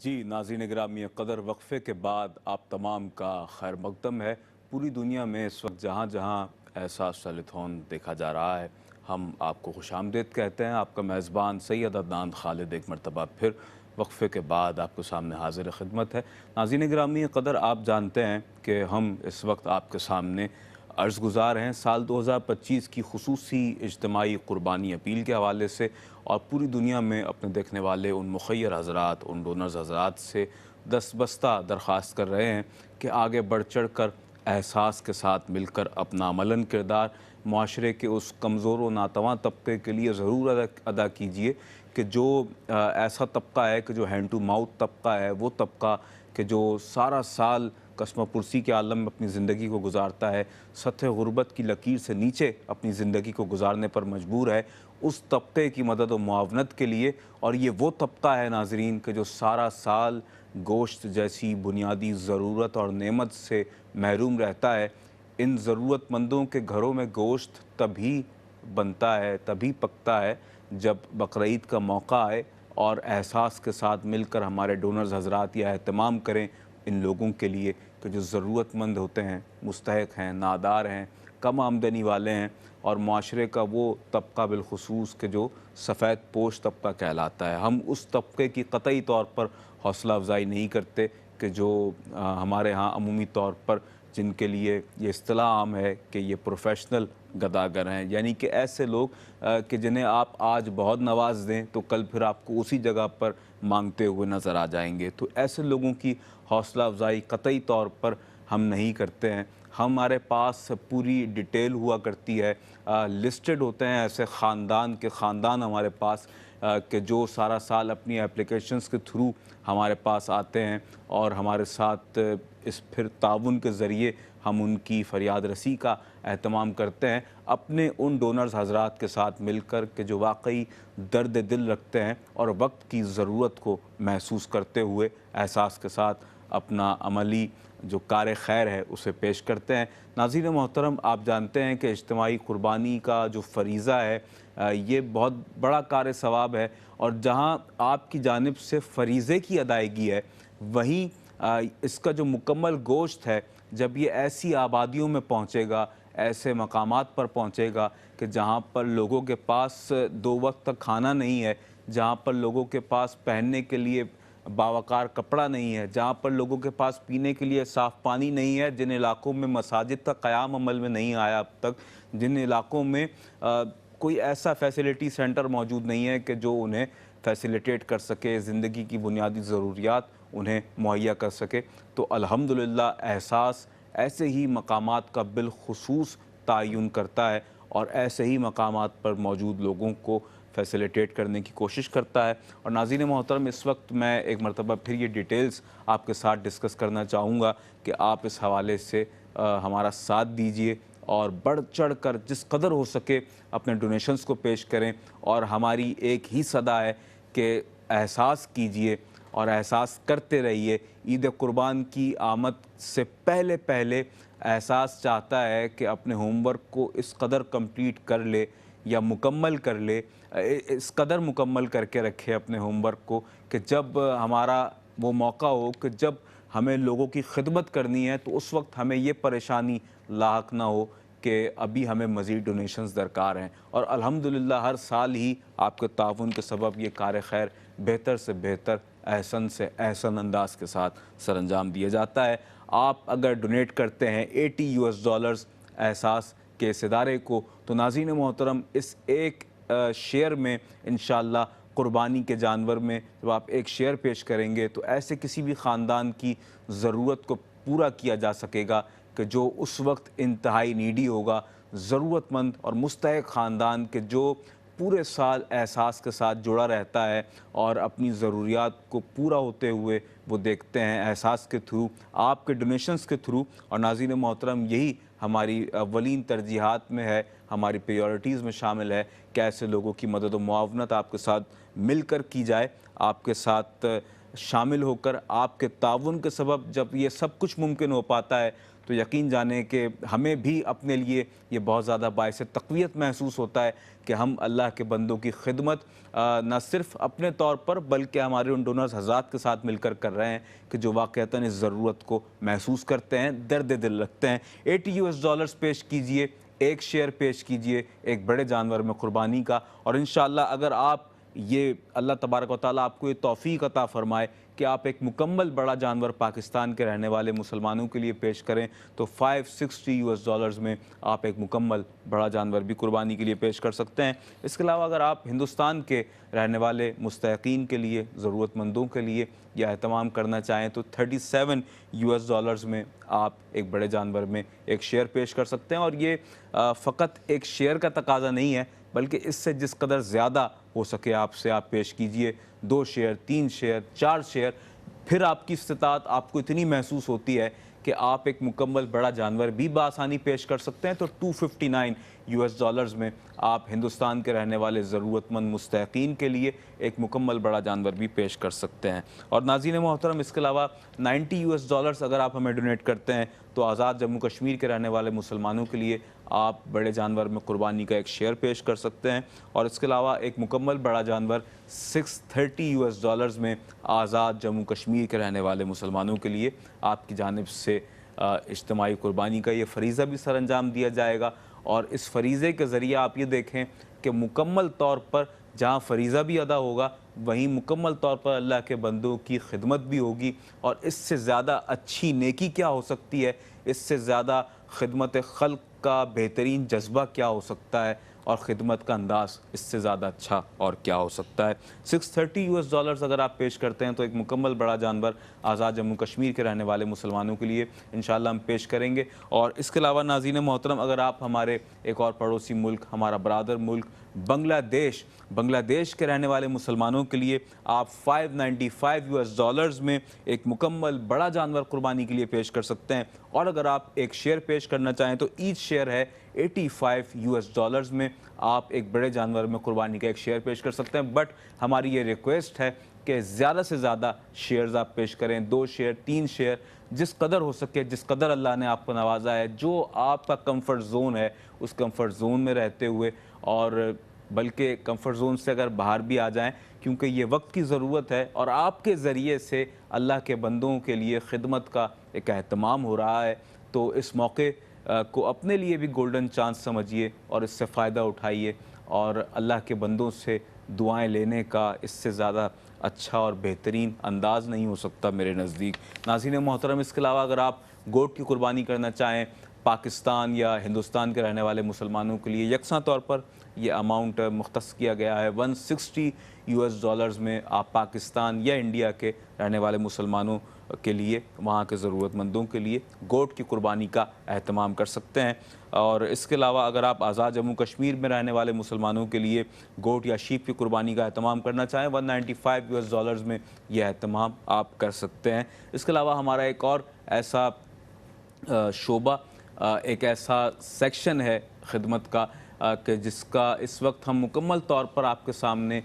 जी नाज़रीन गिरामी क़दर वक्फ़े के बाद आप तमाम का खैर मक़दम है। पूरी दुनिया में इस वक्त जहाँ जहाँ ऐसा सैलथॉन देखा जा रहा है, हम आपको खुशामदीद कहते हैं। आपका मेज़बान सैयद अदनान खालिद एक मरतबा फिर वक्फ़े के बाद आपके सामने हाज़िर ख़िदमत है। नाज़रीन गिरामी क़दर, आप जानते हैं कि हम इस वक्त आपके सामने अर्ज़ गुज़ार हैं साल 2025 की खुसूसी इज्तिमाई क़ुरबानी अपील के हवाले से, और पूरी दुनिया में अपने देखने वाले उन मुख़य्यर हज़रात, उन डोनर्स हज़रात से दस्तबस्ता दरख्वास्त कर रहे हैं कि आगे बढ़ चढ़ कर एहसास के साथ मिलकर अपना अमलन किरदार माशरे के उस कमज़ोर व नातवां तबके के लिए ज़रूर अदा कीजिए कि जो ऐसा तबका है कि जो हैंड टू माउथ तबका है, वो तबका कि जो सारा साल कस्म पुरसी के आलम में अपनी ज़िंदगी को गुजारता है, सतह गुर्बत की लकीर से नीचे अपनी ज़िंदगी को गुजारने पर मजबूर है, उस तबके की मदद व मुआवनत के लिए। और ये वो तबका है नाज़रीन कि जो सारा साल गोश्त जैसी बुनियादी ज़रूरत और नेमत से महरूम रहता है। इन ज़रूरतमंदों के घरों में गोश्त तभी बनता है, तभी पकता है जब बकरीद का मौका आए और एहसास के साथ मिलकर हमारे डोनर्स हज़रात यह एहतमाम करें इन लोगों के लिए कि जो ज़रूरतमंद होते हैं, मुस्तहिक हैं, नादार हैं, कम आमदनी वाले हैं, और माशरे का वो तबका बिलखुसूस के जो सफ़ेद पोश तबका कहलाता है। हम उस तबके की क़तई तौर पर हौसला अफजाई नहीं करते कि जो हमारे यहाँ अमूमी तौर पर जिनके लिए ये इस्तिलाह आम है कि ये प्रोफेशनल गदागर हैं, यानी कि ऐसे लोग कि जिन्हें आप आज बहुत नवाज दें तो कल फिर आपको उसी जगह पर मांगते हुए नज़र आ जाएंगे। तो ऐसे लोगों की हौसला अफजाई क़तई तौर पर हम नहीं करते हैं। हमारे पास पूरी डिटेल हुआ करती है, लिस्टेड होते हैं ऐसे ख़ानदान के ख़ानदान हमारे पास कि जो सारा साल अपनी एप्लीकेशंस के थ्रू हमारे पास आते हैं और हमारे साथ इस फिर ताउन के ज़रिए हम उनकी फ़रियाद रसी का एहतमाम करते हैं अपने उन डोनर्स हज़रात के साथ मिलकर के जो वाकई दर्द दिल रखते हैं और वक्त की ज़रूरत को महसूस करते हुए एहसास के साथ अपना अमली जो कार खैर है उसे पेश करते हैं। नाज़रीन मोहतरम, आप जानते हैं कि इज्तिमाई क़ुरबानी का जो फ़रीज़ा है ये बहुत बड़ा कार सवाब है, और जहाँ आपकी जानिब से फ़रीज़े की अदायगी है, वहीं इसका जो मुकम्मल गोश्त है जब ये ऐसी आबादियों में पहुँचेगा, ऐसे मकामात पर पहुँचेगा कि जहाँ पर लोगों के पास 2 वक्त तक खाना नहीं है, जहाँ पर लोगों के पास पहनने के लिए बावकार कपड़ा नहीं है, जहाँ पर लोगों के पास पीने के लिए साफ़ पानी नहीं है, जिन इलाकों में मसाजिद का क़याम अमल में नहीं आया अब तक, जिन इलाकों में कोई ऐसा फैसिलिटी सेंटर मौजूद नहीं है कि जो उन्हें फैसिलिटेट कर सके, ज़िंदगी की बुनियादी ज़रूरियात उन्हें मुहैया कर सके, तो अल्हम्दुलिल्लाह एहसास ऐसे ही मकामात का बिलखुसूस तयन करता है और ऐसे ही मकामात पर मौजूद लोगों को फैसिलिटेट करने की कोशिश करता है। और नाज़रीन मोहतरम, इस वक्त मैं एक मरतबा फिर ये डिटेल्स आपके साथ डिस्कस करना चाहूँगा कि आप इस हवाले से हमारा साथ दीजिए और बढ़ चढ़ कर जिस कदर हो सके अपने डोनेशंस को पेश करें। और हमारी एक ही सदा है कि एहसास कीजिए और एहसास करते रहिए। ईद कुर्बान की आमद से पहले पहले एहसास चाहता है कि अपने होमवर्क को इस कदर कंप्लीट कर ले या मुकम्मल कर ले, इस कदर मुकम्मल करके रखे अपने होमवर्क को कि जब हमारा वो मौका हो कि जब हमें लोगों की खिदमत करनी है तो उस वक्त हमें ये परेशानी लाहक ना हो कि अभी हमें मज़ीद डोनेशंस दरकार हैं। और अल्हम्दुलिल्लाह हर साल ही आपके ताउन के सबब ये कार खैर बेहतर से बेहतर, एहसन से एहसन अंदाज के साथ सरअंजाम दिया जाता है। आप अगर डोनेट करते हैं $80 एहसास के इस इदारे को, तो नाज़रीन मोहतरम इस एक शेयर में इंशाअल्लाह कुर्बानी के जानवर में जब आप एक शेयर पेश करेंगे तो ऐसे किसी भी ख़ानदान की ज़रूरत को पूरा किया जा सकेगा कि जो उस वक्त इंतहाई नीडी होगा, ज़रूरतमंद और मुस्तहिक ख़ानदान के जो पूरे साल एहसास के साथ जुड़ा रहता है और अपनी ज़रूरियात को पूरा होते हुए वो देखते हैं एहसास के थ्रू, आपके डोनेशंस के थ्रू। और नाज़रीन मोहतरम, यही हमारी अव्वलीन तरजीहात में है, हमारी प्रायोरिटीज़ में शामिल है कि ऐसे लोगों की मदद व मुआवनत आपके साथ मिलकर की जाए। आपके साथ शामिल होकर आपके ताउन के सबब जब ये सब कुछ मुमकिन हो पाता है तो यकीन जाने कि हमें भी अपने लिए ये बहुत ज़्यादा बाइस तक़वियत महसूस होता है कि हम अल्लाह के बंदों की खिदमत न सिर्फ अपने तौर पर बल्कि हमारे उन डोनर्स हज़रात के साथ मिलकर कर रहे हैं कि जो वाक़तन इस ज़रूरत को महसूस करते हैं, दर्द दिल रखते हैं। $80 पेश कीजिए, एक शेयर पेश कीजिए एक बड़े जानवर में कुर्बानी का, और इंशाअल्लाह अगर आप ये अल्लाह तबारक व तआला आपको ये तौफ़ीक़ अता फ़रमाए कि आप एक मुकम्मल बड़ा जानवर पाकिस्तान के रहने वाले मुसलमानों के लिए पेश करें, तो $560 में आप एक मुकम्मल बड़ा जानवर भी कुर्बानी के लिए पेश कर सकते हैं। इसके अलावा अगर आप हिंदुस्तान के रहने वाले मुस्तहिक़ीन के लिए, ज़रूरतमंदों के लिए यह एहतमाम करना चाहें तो $37 में आप एक बड़े जानवर में एक शेयर पेश कर सकते हैं। और ये फ़कत एक शेयर का तकाज़ा नहीं है, बल्कि इससे जिस कदर ज़्यादा हो सके आपसे आप पेश कीजिए, 2 शेयर, 3 शेयर, 4 शेयर, फिर आपकी इस्तिताअत आपको इतनी महसूस होती है कि आप एक मुकम्मल बड़ा जानवर भी बआसानी पेश कर सकते हैं। तो $259 में आप हिंदुस्तान के रहने वाले ज़रूरतमंद मुस्तहिक़ीन के लिए एक मुकम्मल बड़ा जानवर भी पेश कर सकते हैं। और नाज़रीन मोहतरम, इसके अलावा $90 अगर आप हमें डोनेट करते हैं तो आज़ाद जम्मू कश्मीर के रहने वाले मुसलमानों के लिए आप बड़े जानवर में कुर्बानी का एक शेयर पेश कर सकते हैं। और इसके अलावा एक मुकम्मल बड़ा जानवर $630 में आज़ाद जम्मू कश्मीर के रहने वाले मुसलमानों के लिए आपकी जानिब से इज्तिमाई कुर्बानी का ये फ़रीज़ा भी सर अंजाम दिया जाएगा। और इस फ़रीज़े के ज़रिए आप ये देखें कि मुकम्मल तौर पर जहाँ फ़रीज़ा भी अदा होगा, वहीं मुकम्मल तौर पर अल्लाह के बंदों की खिदमत भी होगी। और इससे ज़्यादा अच्छी नेकी क्या हो सकती है, इससे ज़्यादा खिदमत खल्क़ का बेहतरीन जज्बा क्या हो सकता है, और ख़िदमत का अंदाज़ इससे ज़्यादा अच्छा और क्या हो सकता है। $630 अगर आप पेश करते हैं तो एक मुकम्मल बड़ा जानवर आज़ाद जम्मू कश्मीर के रहने वाले मुसलमानों के लिए इंशाअल्लाह हम पेश करेंगे। और इसके अलावा नाज़रीन मोहतरम, अगर आप हमारे एक और पड़ोसी मुल्क, हमारा बरादर मुल्क बांग्लादेश के रहने वाले मुसलमानों के लिए आप $595 में एक मुकम्मल बड़ा जानवर कुर्बानी के लिए पेश कर सकते हैं। और अगर आप एक शेयर पेश करना चाहें तो ईच शेयर है $85 में आप एक बड़े जानवर में कुर्बानी का एक शेयर पेश कर सकते हैं। बट हमारी ये रिक्वेस्ट है कि ज़्यादा से ज़्यादा शेयर्स आप पेश करें, 2 शेयर, 3 शेयर, जिस कदर हो सके, जिस कदर अल्लाह ने आपको नवाजा है, जो आपका कंफर्ट ज़ोन है, उस कंफर्ट ज़ोन में रहते हुए, और बल्कि कंफर्ट ज़ोन से अगर बाहर भी आ जाएं, क्योंकि ये वक्त की ज़रूरत है और आपके ज़रिए से अल्लाह के बंदों के लिए खिदमत का एक एहतमाम हो रहा है। तो इस मौके को अपने लिए भी गोल्डन चांस समझिए और इससे फ़ायदा उठाइए। और अल्लाह के बंदों से दुआएं लेने का इससे ज़्यादा अच्छा और बेहतरीन अंदाज़ नहीं हो सकता मेरे नज़दीक। नाज़रीन मोहतरम, इसके अलावा अगर आप गोट की कुर्बानी करना चाहें, पाकिस्तान या हिंदुस्तान के रहने वाले मुसलमानों के लिए यकसा तौर पर ये अमाउंट मुख्तस किया गया है। $160 में आप पाकिस्तान या इंडिया के रहने वाले मुसलमानों के लिए, वहाँ के ज़रूरतमंदों के लिए गोट की कुर्बानी का एहतमाम कर सकते हैं। और इसके अलावा अगर आप आज़ाद जम्मू कश्मीर में रहने वाले मुसलमानों के लिए गोट या शीप की कुर्बानी का एहतमाम करना चाहें, $195 में यह एहतमाम आप कर सकते हैं। इसके अलावा हमारा एक और ऐसा शोबा, एक ऐसा सेक्शन है खिदमत का कि जिसका इस वक्त हम मुकम्मल तौर पर आपके सामने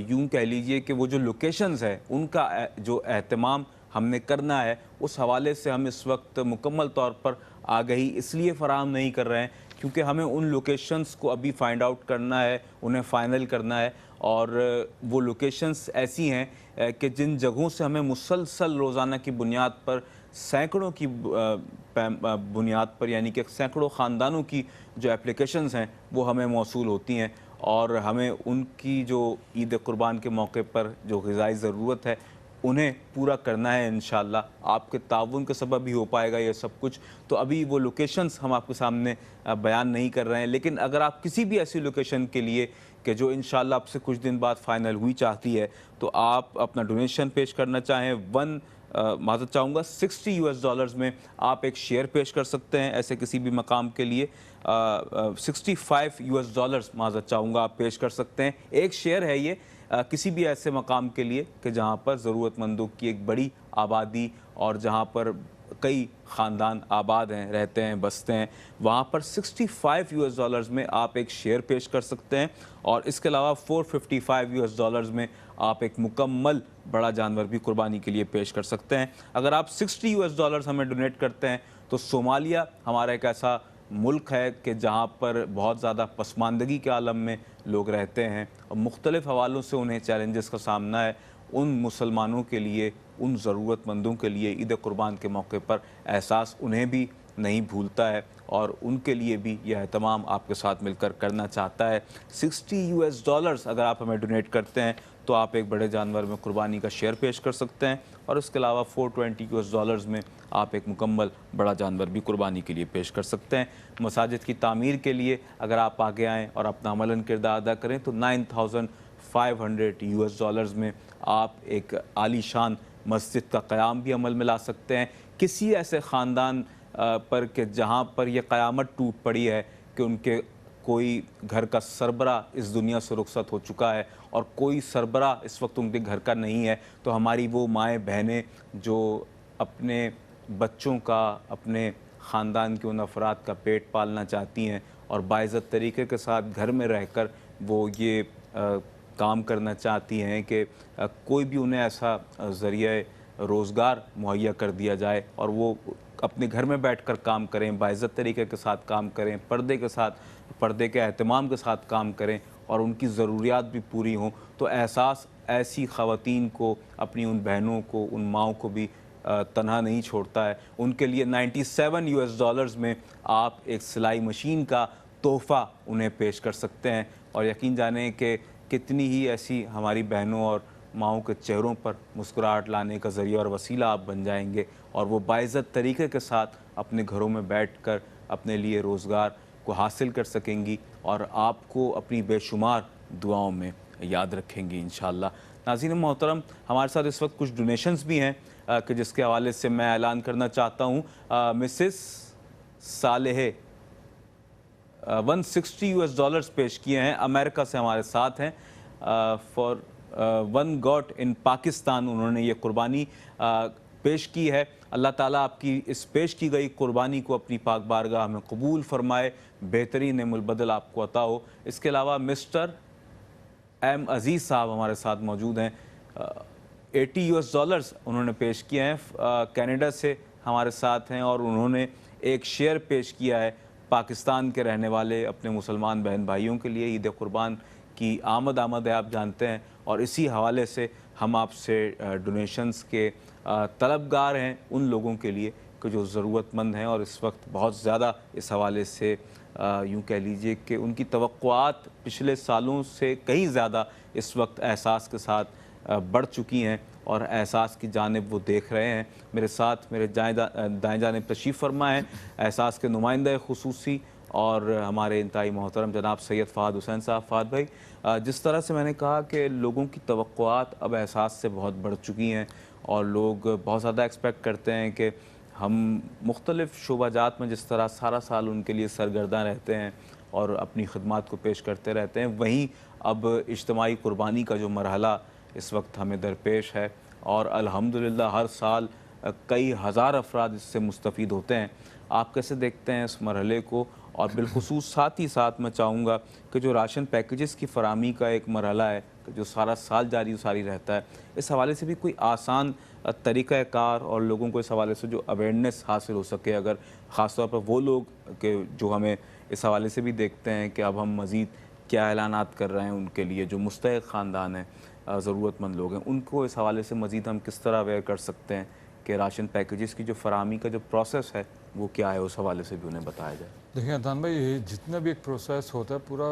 यूँ कह लीजिए कि वो जो लोकेशंस है उनका जो एहतमाम हमने करना है, उस हवाले से हम इस वक्त मुकम्मल तौर पर आगही इसलिए फ़राहम नहीं कर रहे हैं क्योंकि हमें उन लोकेशंस को अभी फ़ाइंड आउट करना है, उन्हें फ़ाइनल करना है। और वो लोकेशंस ऐसी हैं कि जिन जगहों से हमें मुसलसल रोज़ाना की बुनियाद पर, सैकड़ों की बुनियाद पर, यानी कि सैकड़ों ख़ानदानों की जो एप्लीकेशंस हैं वो हमें मौसूल होती हैं, और हमें उनकी जो ईद कुर्बान के मौके पर जो ग़िज़ाई ज़रूरत है उन्हें पूरा करना है। इंशाअल्लाह आपके ताउन के सबब भी हो पाएगा ये सब कुछ। तो अभी वो लोकेशंस हम आपके सामने बयान नहीं कर रहे हैं, लेकिन अगर आप किसी भी ऐसी लोकेशन के लिए कि जो इंशाअल्लाह आपसे कुछ दिन बाद फ़ाइनल हुई चाहती है, तो आप अपना डोनेशन पेश करना चाहें, माज़रत चाहूँगा $60 में आप एक शेयर पेश कर सकते हैं ऐसे किसी भी मकाम के लिए। $65 माज़रत चाहूँगा आप पेश कर सकते हैं। एक शेयर है ये किसी भी ऐसे मकाम के लिए कि जहाँ पर ज़रूरतमंदों की एक बड़ी आबादी और जहाँ पर कई ख़ानदान आबाद हैं, रहते हैं, बसते हैं, वहाँ पर $65 में आप एक शेयर पेश कर सकते हैं। और इसके अलावा $455 में आप एक मुकम्मल बड़ा जानवर भी कुर्बानी के लिए पेश कर सकते हैं। अगर आप $60 हमें डोनेट करते हैं तो सोमालिया हमारा एक ऐसा मुल्क है कि जहाँ पर बहुत ज़्यादा पसमानदगी के आलम में लोग रहते हैं और मुख्तलिफ़ हवालों से उन्हें चैलेंजेस का सामना है। उन मुसलमानों के लिए, उन ज़रूरतमंदों के लिए ईद कुर्बान के मौके पर एहसास उन्हें भी नहीं भूलता है और उनके लिए भी यह एहतमाम आपके साथ मिलकर करना चाहता है। $60 अगर आप हमें डोनेट करते हैं तो आप एक बड़े जानवर में कुर्बानी का शेयर पेश कर सकते हैं और इसके अलावा $420 में आप एक मुकम्मल बड़ा जानवर भी कुर्बानी के लिए पेश कर सकते हैं। मसाजिद की तामीर के लिए अगर आप आगे आएँ और अपना अमलन किरदार अदा करें तो $9,500 में आप एक आलीशान मस्जिद का क़याम भी अमल में ला सकते हैं। किसी ऐसे ख़ानदान पर कि जहाँ पर यह क़यामत टूट पड़ी है कि उनके कोई घर का सरबरा इस दुनिया से रुखसत हो चुका है और कोई सरबरा इस वक्त उनके घर का नहीं है, तो हमारी वो माएँ बहनें जो अपने बच्चों का, अपने ख़ानदान के उन अफराद का पेट पालना चाहती हैं और बाइज़्ज़त तरीके के साथ घर में रहकर वो ये काम करना चाहती हैं कि कोई भी उन्हें ऐसा ज़रिया रोज़गार मुहैया कर दिया जाए और वो अपने घर में बैठकर काम करें, बाइज़्ज़त तरीके के साथ काम करें, पर्दे के साथ, पर्दे के एहतमाम के साथ काम करें और उनकी ज़रूरियात भी पूरी हों, तो एहसास ऐसी ख़वातीन को, अपनी उन बहनों को, उन माँओं को भी तन्हा नहीं छोड़ता है। उनके लिए $97 में आप एक सिलाई मशीन का तोहफ़ा उन्हें पेश कर सकते हैं और यकीन जानें कि कितनी ही ऐसी हमारी बहनों और माँओं के चेहरों पर मुस्कुराहट लाने का ज़रिया और वसीला आप बन जाएंगे और वो बाइज़्ज़त तरीके के साथ अपने घरों में बैठकर अपने लिए रोज़गार को हासिल कर सकेंगी और आपको अपनी बेशुमार दुआओं में याद रखेंगी इंशाअल्लाह। नाज़रीन मोहतरम, हमारे साथ इस वक्त कुछ डोनेशंस भी हैं कि जिसके हवाले से मैं ऐलान करना चाहता हूँ। मिसेस सालेह $160 पेश किए हैं, अमेरिका से हमारे साथ हैं। For one got in Pakistan उन्होंने ये कुर्बानी पेश की है। अल्लाह ताला आपकी इस पेश की गई कुर्बानी को अपनी पाक बारगाह में कबूल फरमाए, बेहतरीन मुलबदल आपको अता हो। इसके अलावा मिस्टर एम अज़ीज़ साहब हमारे साथ मौजूद हैं। $80 उन्होंने पेश किए हैं, कनाडा से हमारे साथ हैं और उन्होंने एक शेयर पेश किया है पाकिस्तान के रहने वाले अपने मुसलमान बहन भाइयों के लिए। ईद कुर्बान की आमद है, आप जानते हैं, और इसी हवाले से हम आपसे डोनेशंस के तलबगार हैं उन लोगों के लिए कि जो ज़रूरतमंद हैं और इस वक्त बहुत ज़्यादा इस हवाले से यूँ कह लीजिए कि उनकी तवक्कुआत पिछले सालों से कहीं ज़्यादा इस वक्त एहसास के साथ बढ़ चुकी हैं और एहसास की जानिब वो देख रहे हैं। मेरे साथ मेरे दाएँ जानिब तशरीफ़ फरमा है एहसास के नुमाइंदा खुसूसी और हमारे इंतहाई मोहतरम जनाब सैयद फ़ाहद हुसैन साहब। फ़ाहद भाई, जिस तरह से मैंने कहा कि लोगों की तवक्कुआत अब एहसास से बहुत बढ़ चुकी हैं और लोग बहुत ज़्यादा एक्सपेक्ट करते हैं कि हम मुख्तलिफ़ शोबाजात में जिस तरह सारा साल उनके लिए सरगर्दा रहते हैं और अपनी खिदमात को पेश करते रहते हैं, वहीं अब इज्तिमाई कुर्बानी का जो मरहला इस वक्त हमें दरपेश है और अल्हम्दुलिल्लाह हर साल कई हज़ार अफराद इससे मुस्तफ़ीद होते हैं। आप कैसे देखते हैं इस मरहले को? और बिलखुसूस साथ ही साथ मैं चाहूँगा कि जो राशन पैकेजेस की फ़राहमी का एक मरहला है जो सारा साल जारी सारी रहता है, इस हवाले से भी कोई आसान तरीक़ाकार और लोगों को इस हवाले से जो अवेयरनेस हासिल हो सके, अगर ख़ास तौर पर वो लोग के जो हमें इस हवाले से भी देखते हैं कि अब हम मज़ीद क्या ऐलानात कर रहे हैं उनके लिए, जो मुस्तहिक़ ख़ानदान हैं, ज़रूरतमंद लोग हैं, उनको इस हवाले से मज़ीद हम किस तरह अवेयर कर सकते हैं कि राशन पैकेजेस की जो फ़राहमी का जो प्रोसेस है वो क्या है, उस हवाले से भी उन्हें बताया जाए। देखिए अदनान भाई, ये जितना भी एक प्रोसेस होता है पूरा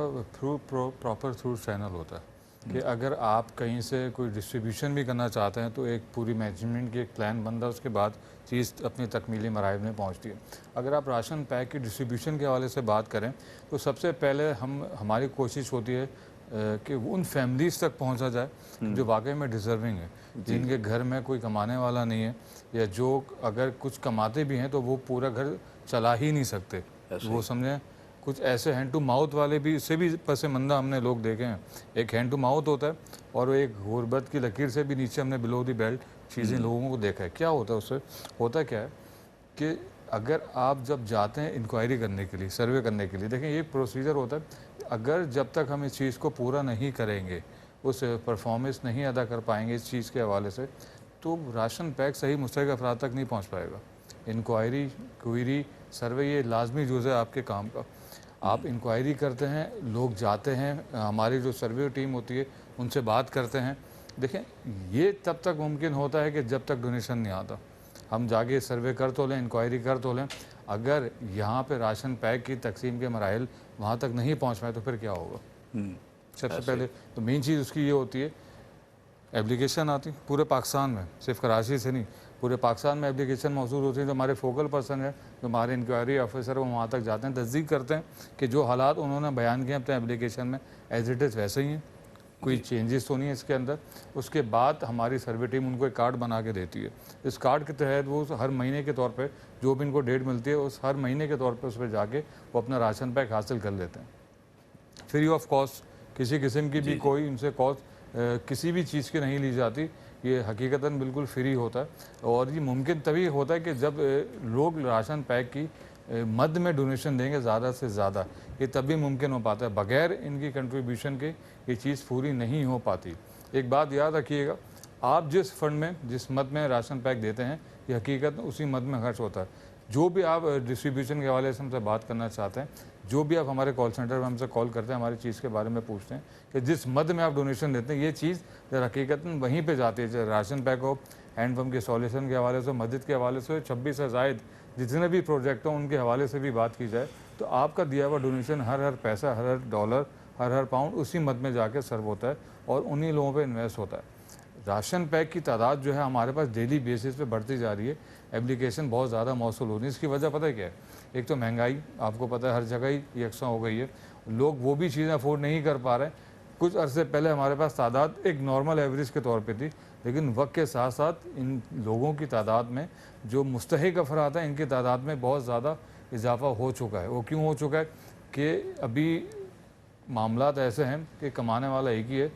प्रॉपर थ्रू चैनल होता है कि अगर आप कहीं से कोई डिस्ट्रीब्यूशन भी करना चाहते हैं तो एक पूरी मैनेजमेंट की एक प्लान बनता है, उसके बाद चीज़ अपनी तकमीली मराहल में पहुंचती है। अगर आप राशन पैक की डिस्ट्रीब्यूशन के हवाले से बात करें तो सबसे पहले हमारी कोशिश होती है कि उन फैमिलीज़ तक पहुंचा जाए जो वाकई में डिज़र्विंग है, जिनके घर में कोई कमाने वाला नहीं है या जो अगर कुछ कमाते भी हैं तो वो पूरा घर चला ही नहीं सकते। वो समझें कुछ ऐसे हैंड टू माउथ वाले भी, इससे भी पसमंदा हमने लोग देखे हैं। एक हैंड टू माउथ होता है और एक गुर्बत की लकीर से भी नीचे हमने बिलो दी बेल्ट चीज़ें लोगों को देखा है। क्या होता है उससे? होता क्या है कि अगर आप जब जाते हैं इंक्वायरी करने के लिए, सर्वे करने के लिए, देखें ये प्रोसीजर होता है, अगर जब तक हम इस चीज़ को पूरा नहीं करेंगे, उस परफॉर्मेंस नहीं अदा कर पाएंगे इस चीज़ के हवाले से, तो राशन पैक सही मुस्तहिक़ अफराद तक नहीं पहुँच पाएगा। इंक्वायरी, क्वेरी, सर्वे ये लाजमी जुज़ है आपके काम का। आप इंक्वायरी करते हैं, लोग जाते हैं, हमारी जो सर्वे टीम होती है उनसे बात करते हैं। देखें, ये तब तक मुमकिन होता है कि जब तक डोनेशन नहीं आता। हम जाके सर्वे कर तो लें, इंक्वायरी कर तो लें, अगर यहाँ पे राशन पैक की तकसीम के मराइल वहाँ तक नहीं पहुँच पाए तो फिर क्या होगा। सबसे पहले तो मेन चीज़ उसकी ये होती है, एप्लीकेशन आती पूरे पाकिस्तान में, सिर्फ कराची से नहीं, पूरे पाकिस्तान में एप्लीकेशन मौजूद होती है। जो हमारे फोकल पर्सन है, जो हमारे इंक्वायरी ऑफिसर वो वहाँ तक जाते हैं, तस्दीक करते हैं कि जो हालात उन्होंने बयान किए अपने एप्लीकेशन में एज इट इज़ वैसे ही हैं, कोई चेंजेस तो नहीं है इसके अंदर। उसके बाद हमारी सर्वे टीम उनको एक कार्ड बना के देती है। इस कार्ड के तहत वो हर महीने के तौर पे जो भी इनको डेट मिलती है, उस हर महीने के तौर पे उस पर जाके वो अपना राशन पैक हासिल कर लेते हैं फ्री ऑफ कॉस्ट। किसी किस्म की भी कोई उनसे कॉस्ट किसी भी चीज़ की नहीं ली जाती। ये हकीकतन बिल्कुल फ्री होता है और ये मुमकिन तभी होता है कि जब लोग राशन पैक की मद में डोनेशन देंगे ज़्यादा से ज़्यादा, ये तभी मुमकिन हो पाता है। बगैर इनकी कंट्रीब्यूशन के ये चीज़ पूरी नहीं हो पाती। एक बात याद रखिएगा, आप जिस फंड में, जिस मद में राशन पैक देते हैं, ये हकीकत उसी मद में खर्च होता है। जो भी आप डिस्ट्रीब्यूशन के हवाले से हमसे बात करना चाहते हैं, जो भी आप हमारे कॉल सेंटर में हमसे कॉल करते हैं, हमारी चीज़ के बारे में पूछते हैं कि जिस मद में आप डोनेशन देते हैं, ये चीज़ हकीकत वहीं पे जाती है। चाहे राशन पैक हो, हैंडपम्प के सॉल्यूशन के हवाले से, मस्जिद के हवाले से, 26 से ज़ायद जितने भी प्रोजेक्ट हों उनके हवाले से भी बात की जाए, तो आपका दिया हुआ डोनेशन हर पैसा, हर डॉलर, हर पाउंड उसी मद में जाके सर्व होता है और उन्हीं लोगों पर इन्वेस्ट होता है। राशन पैक की तादाद जो है हमारे पास डेली बेसिस पे बढ़ती जा रही है। एप्लीकेशन बहुत ज़्यादा मौसूल हो रही है। इसकी वजह पता है क्या है? एक तो महंगाई, आपको पता है हर जगह ही यकसा हो गई है, लोग वो भी चीज़ें अफोर्ड नहीं कर पा रहे। कुछ अरसे पहले हमारे पास तादाद एक नॉर्मल एवरेज के तौर पे थी, लेकिन वक्त के साथ साथ इन लोगों की तादाद में, जो मुस्तहिक अफराद हैं, इनकी तादाद में बहुत ज़्यादा इजाफा हो चुका है। वो क्यों हो चुका है कि अभी मामलात ऐसे हैं कि कमाने वाला एक ही है,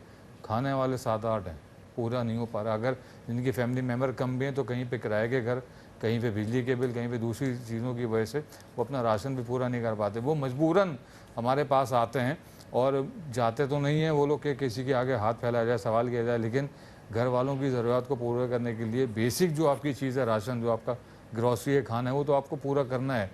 खाने वाले 7-8 हैं, पूरा नहीं हो पा रहा। अगर जिनकी फैमिली मेम्बर कम भी हैं तो कहीं पे किराए के घर, कहीं पे बिजली के बिल, कहीं पे दूसरी चीज़ों की वजह से वो अपना राशन भी पूरा नहीं कर पाते। वो मजबूरन हमारे पास आते हैं और जाते तो नहीं हैं वो लोग कि किसी के आगे हाथ फैलाया जाए, सवाल किया जाए, लेकिन घर वालों की ज़रूरत को पूरा करने के लिए बेसिक जो आपकी चीज़ है, राशन, जो आपका ग्रॉसरी है, खाना है, वो तो आपको पूरा करना है।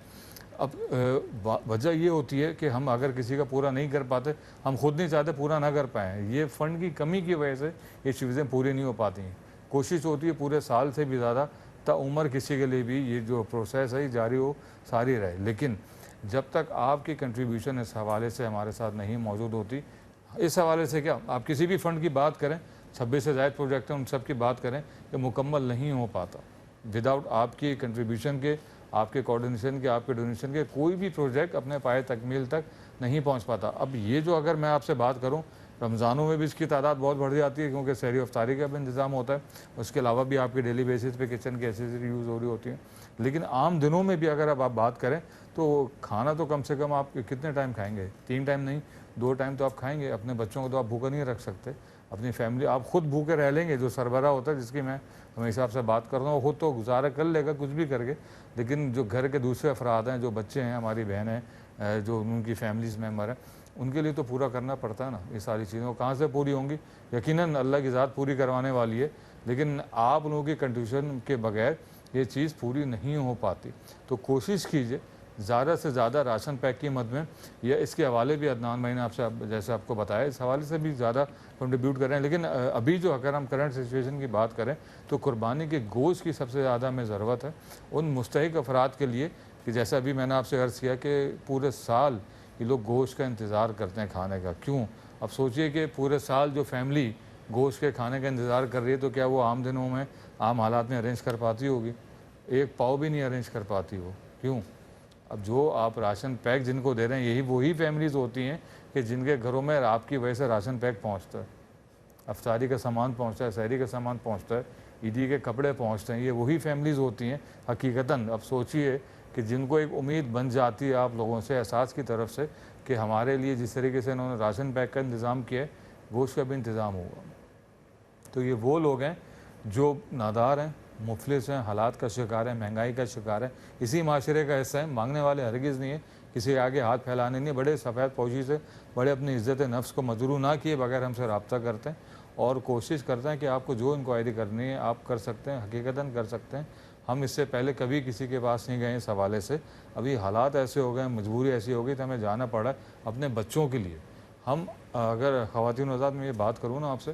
अब वजह ये होती है कि हम अगर किसी का पूरा नहीं कर पाते, हम खुद नहीं चाहते पूरा ना कर पाएँ, ये फ़ंड की कमी की वजह से ये चीज़ें पूरी नहीं हो पाती हैं। कोशिश होती है पूरे साल से भी ज़्यादा ताउम्र किसी के लिए भी ये जो प्रोसेस है जारी हो, सारी रहे। लेकिन जब तक आपकी कंट्रीब्यूशन इस हवाले से हमारे साथ नहीं मौजूद होती, इस हवाले से क्या आप किसी भी फ़ंड की बात करें, 26 से ज़ायद प्रोजेक्ट हैं, उन सब की बात करें, ये मुकम्मल नहीं हो पाता विदाउट आपकी कंट्रीब्यूशन के, आपके कोऑर्डिनेशन के, आपके डोनेशन के। कोई भी प्रोजेक्ट अपने पाए तकमील तक नहीं पहुंच पाता। अब ये जो अगर मैं आपसे बात करूं, रमज़ानों में भी इसकी तादाद बहुत बढ़ जाती है क्योंकि सहरी अफ्तारी का भी इंतज़ाम होता है। उसके अलावा भी आपकी डेली बेसिस पे किचन की एसेसरी यूज़ हो रही होती है। लेकिन आम दिनों में भी अगर अब आप बात करें तो खाना तो कम से कम आप कितने टाइम खाएंगे? 3 टाइम नहीं, 2 टाइम तो आप खाएंगे। अपने बच्चों को तो आप भूखा नहीं रख सकते, अपनी फैमिली आप खुद भूखे रह लेंगे। जो सरबराह होता है, जिसकी मैं हमेशा आपसे बात कर रहा हूँ, वो खुद तो गुजारा कर लेगा कुछ भी करके, लेकिन जो घर के दूसरे अफराद हैं, जो बच्चे हैं, हमारी बहन हैं, जो उनकी फैमिलीज मेम्बर हैं, उनके लिए तो पूरा करना पड़ता है ना। ये सारी चीज़ें कहाँ से पूरी होंगी? यकीनन अल्लाह की ज़ात पूरी करवाने वाली है, लेकिन आप लोगों की कंट्रीब्यूशन के बगैर ये चीज़ पूरी नहीं हो पाती। तो कोशिश कीजिए ज़्यादा से ज़्यादा राशन पैक की मद में, या इसके हवाले भी अदनान भाई ने आपसे जैसे आपको बताया, इस हवाले से भी ज़्यादा कंट्रीब्यूट करें। लेकिन अभी जो अगर हम करंट सिचुएशन की बात करें तो कुर्बानी के गोश्त की सबसे ज़्यादा हमें ज़रूरत है उन मुस्तहिक अफराद के लिए, कि जैसा अभी मैंने आपसे अर्ज़ किया कि पूरे साल ये लोग गोश्त का इंतज़ार करते हैं खाने का। क्यों? अब सोचिए कि पूरे साल जो फैमिली गोश्त के खाने का इंतज़ार कर रही है, तो क्या वो आम दिनों में, आम हालात में अरेंज कर पाती होगी? एक पाव भी नहीं अरेंज कर पाती वो। क्यों? अब जो आप राशन पैक जिनको दे रहे हैं, यही वही फैमिलीज़ होती हैं कि जिनके घरों में आपकी वजह से राशन पैक पहुंचता है, अफ्तारी का सामान पहुंचता है, सहरी का सामान पहुंचता है, ईदी के कपड़े पहुंचते हैं। ये वही फैमिलीज़ होती हैं हकीकतन। अब सोचिए कि जिनको एक उम्मीद बन जाती है आप लोगों से, एहसास की तरफ से, कि हमारे लिए जिस तरीके से इन्होंने राशन पैक का इंतज़ाम किया है, गोश्त का भी इंतज़ाम होगा। तो ये वो लोग हैं जो नादार हैं, मुफलिस हैं, हालात का शिकार है, महंगाई का शिकार है, इसी माशरे का हिस्सा है। मांगने वाले हरगिज़ नहीं है, किसी के आगे हाथ फैलाने नहीं। बड़े सफ़ेद पोशी से, बड़े अपनी इज़्ज़त नफ्स को मजरू ना किए बगैर हमसे रब्ता करते हैं और कोशिश करते हैं कि आपको जो इंक्वायरी करनी है आप कर सकते हैं, हकीकतन कर सकते हैं। हम इससे पहले कभी किसी के पास नहीं गए इस हवाले से। अभी हालात ऐसे हो गए, मजबूरी ऐसी हो गई तो हमें जाना पड़ा है अपने बच्चों के लिए। हम अगर ख़वातीन हज़रात में ये बात करूँ ना आपसे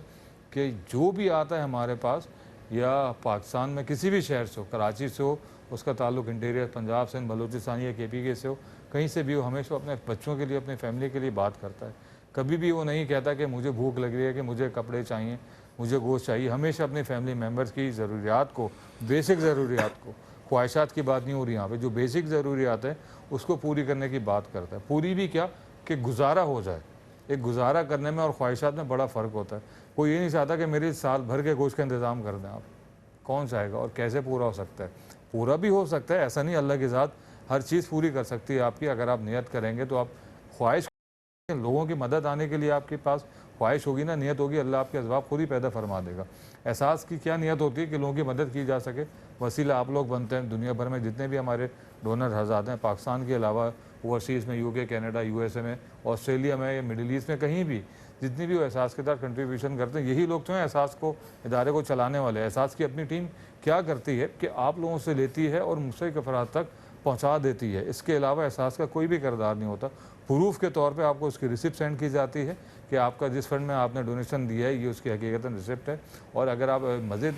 कि जो भी आता है हमारे पास या पाकिस्तान में किसी भी शहर से हो, कराची से हो, उसका ताल्लुक इंटीरियर पंजाब से, बलूचिस्तान या KPK से हो, कहीं से भी हो, हमेशा अपने बच्चों के लिए, अपनी फैमिली के लिए बात करता है। कभी भी वो नहीं कहता कि मुझे भूख लग रही है, कि मुझे कपड़े चाहिए, मुझे गोश्त चाहिए। हमेशा अपनी फैमिली मेम्बर्स की ज़रूरियात को, बेसिक ज़रूरियात को, ख्वाहिशात की बात नहीं हो रही यहाँ पे, जो बेसिक ज़रूरियात है उसको पूरी करने की बात करता है। पूरी भी क्या कि गुजारा हो जाए। एक गुजारा करने में और ख्वाहिशात में बड़ा फ़र्क होता है। कोई ये नहीं चाहता कि मेरी साल भर के गोश्त का इंतज़ाम कर दें आप। कौन चाहेगा और कैसे पूरा हो सकता है? पूरा भी हो सकता है, ऐसा नहीं, अल्लाह की ज़ात हर चीज़ पूरी कर सकती है आपकी, अगर आप नियत करेंगे तो। आप ख्वाहिश, लोगों की मदद आने के लिए आपके पास ख्वाहिश होगी ना, नियत होगी, अल्लाह आपके असबाब खुद ही पैदा फरमा देगा। एहसास की क्या नियत होती है कि लोगों की मदद की जा सके, वसीला आप लोग बनते हैं। दुनिया भर में जितने भी हमारे डोनर हज़ात हैं, पाकिस्तान के अलावा ओवरसीज़ में, UK, कनाडा, USA में, ऑस्ट्रेलिया में या मिडिल ईस्ट में, कहीं भी जितनी भी वो एहसास के साथ कंट्रीब्यूशन करते हैं, यही लोग तो हैं एहसास को, इदारे को चलाने वाले। एहसास की अपनी टीम क्या करती है कि आप लोगों से लेती है और मुस्तहिक अफराद तक पहुंचा देती है। इसके अलावा एहसास का कोई भी किरदार नहीं होता। प्रूफ के तौर पे आपको उसकी रिसिप्ट सेंड की जाती है कि आपका जिस फंड में आपने डोनेशन दिया है ये उसकी हकीकतन रिसिप्ट है। और अगर आप मस्जिद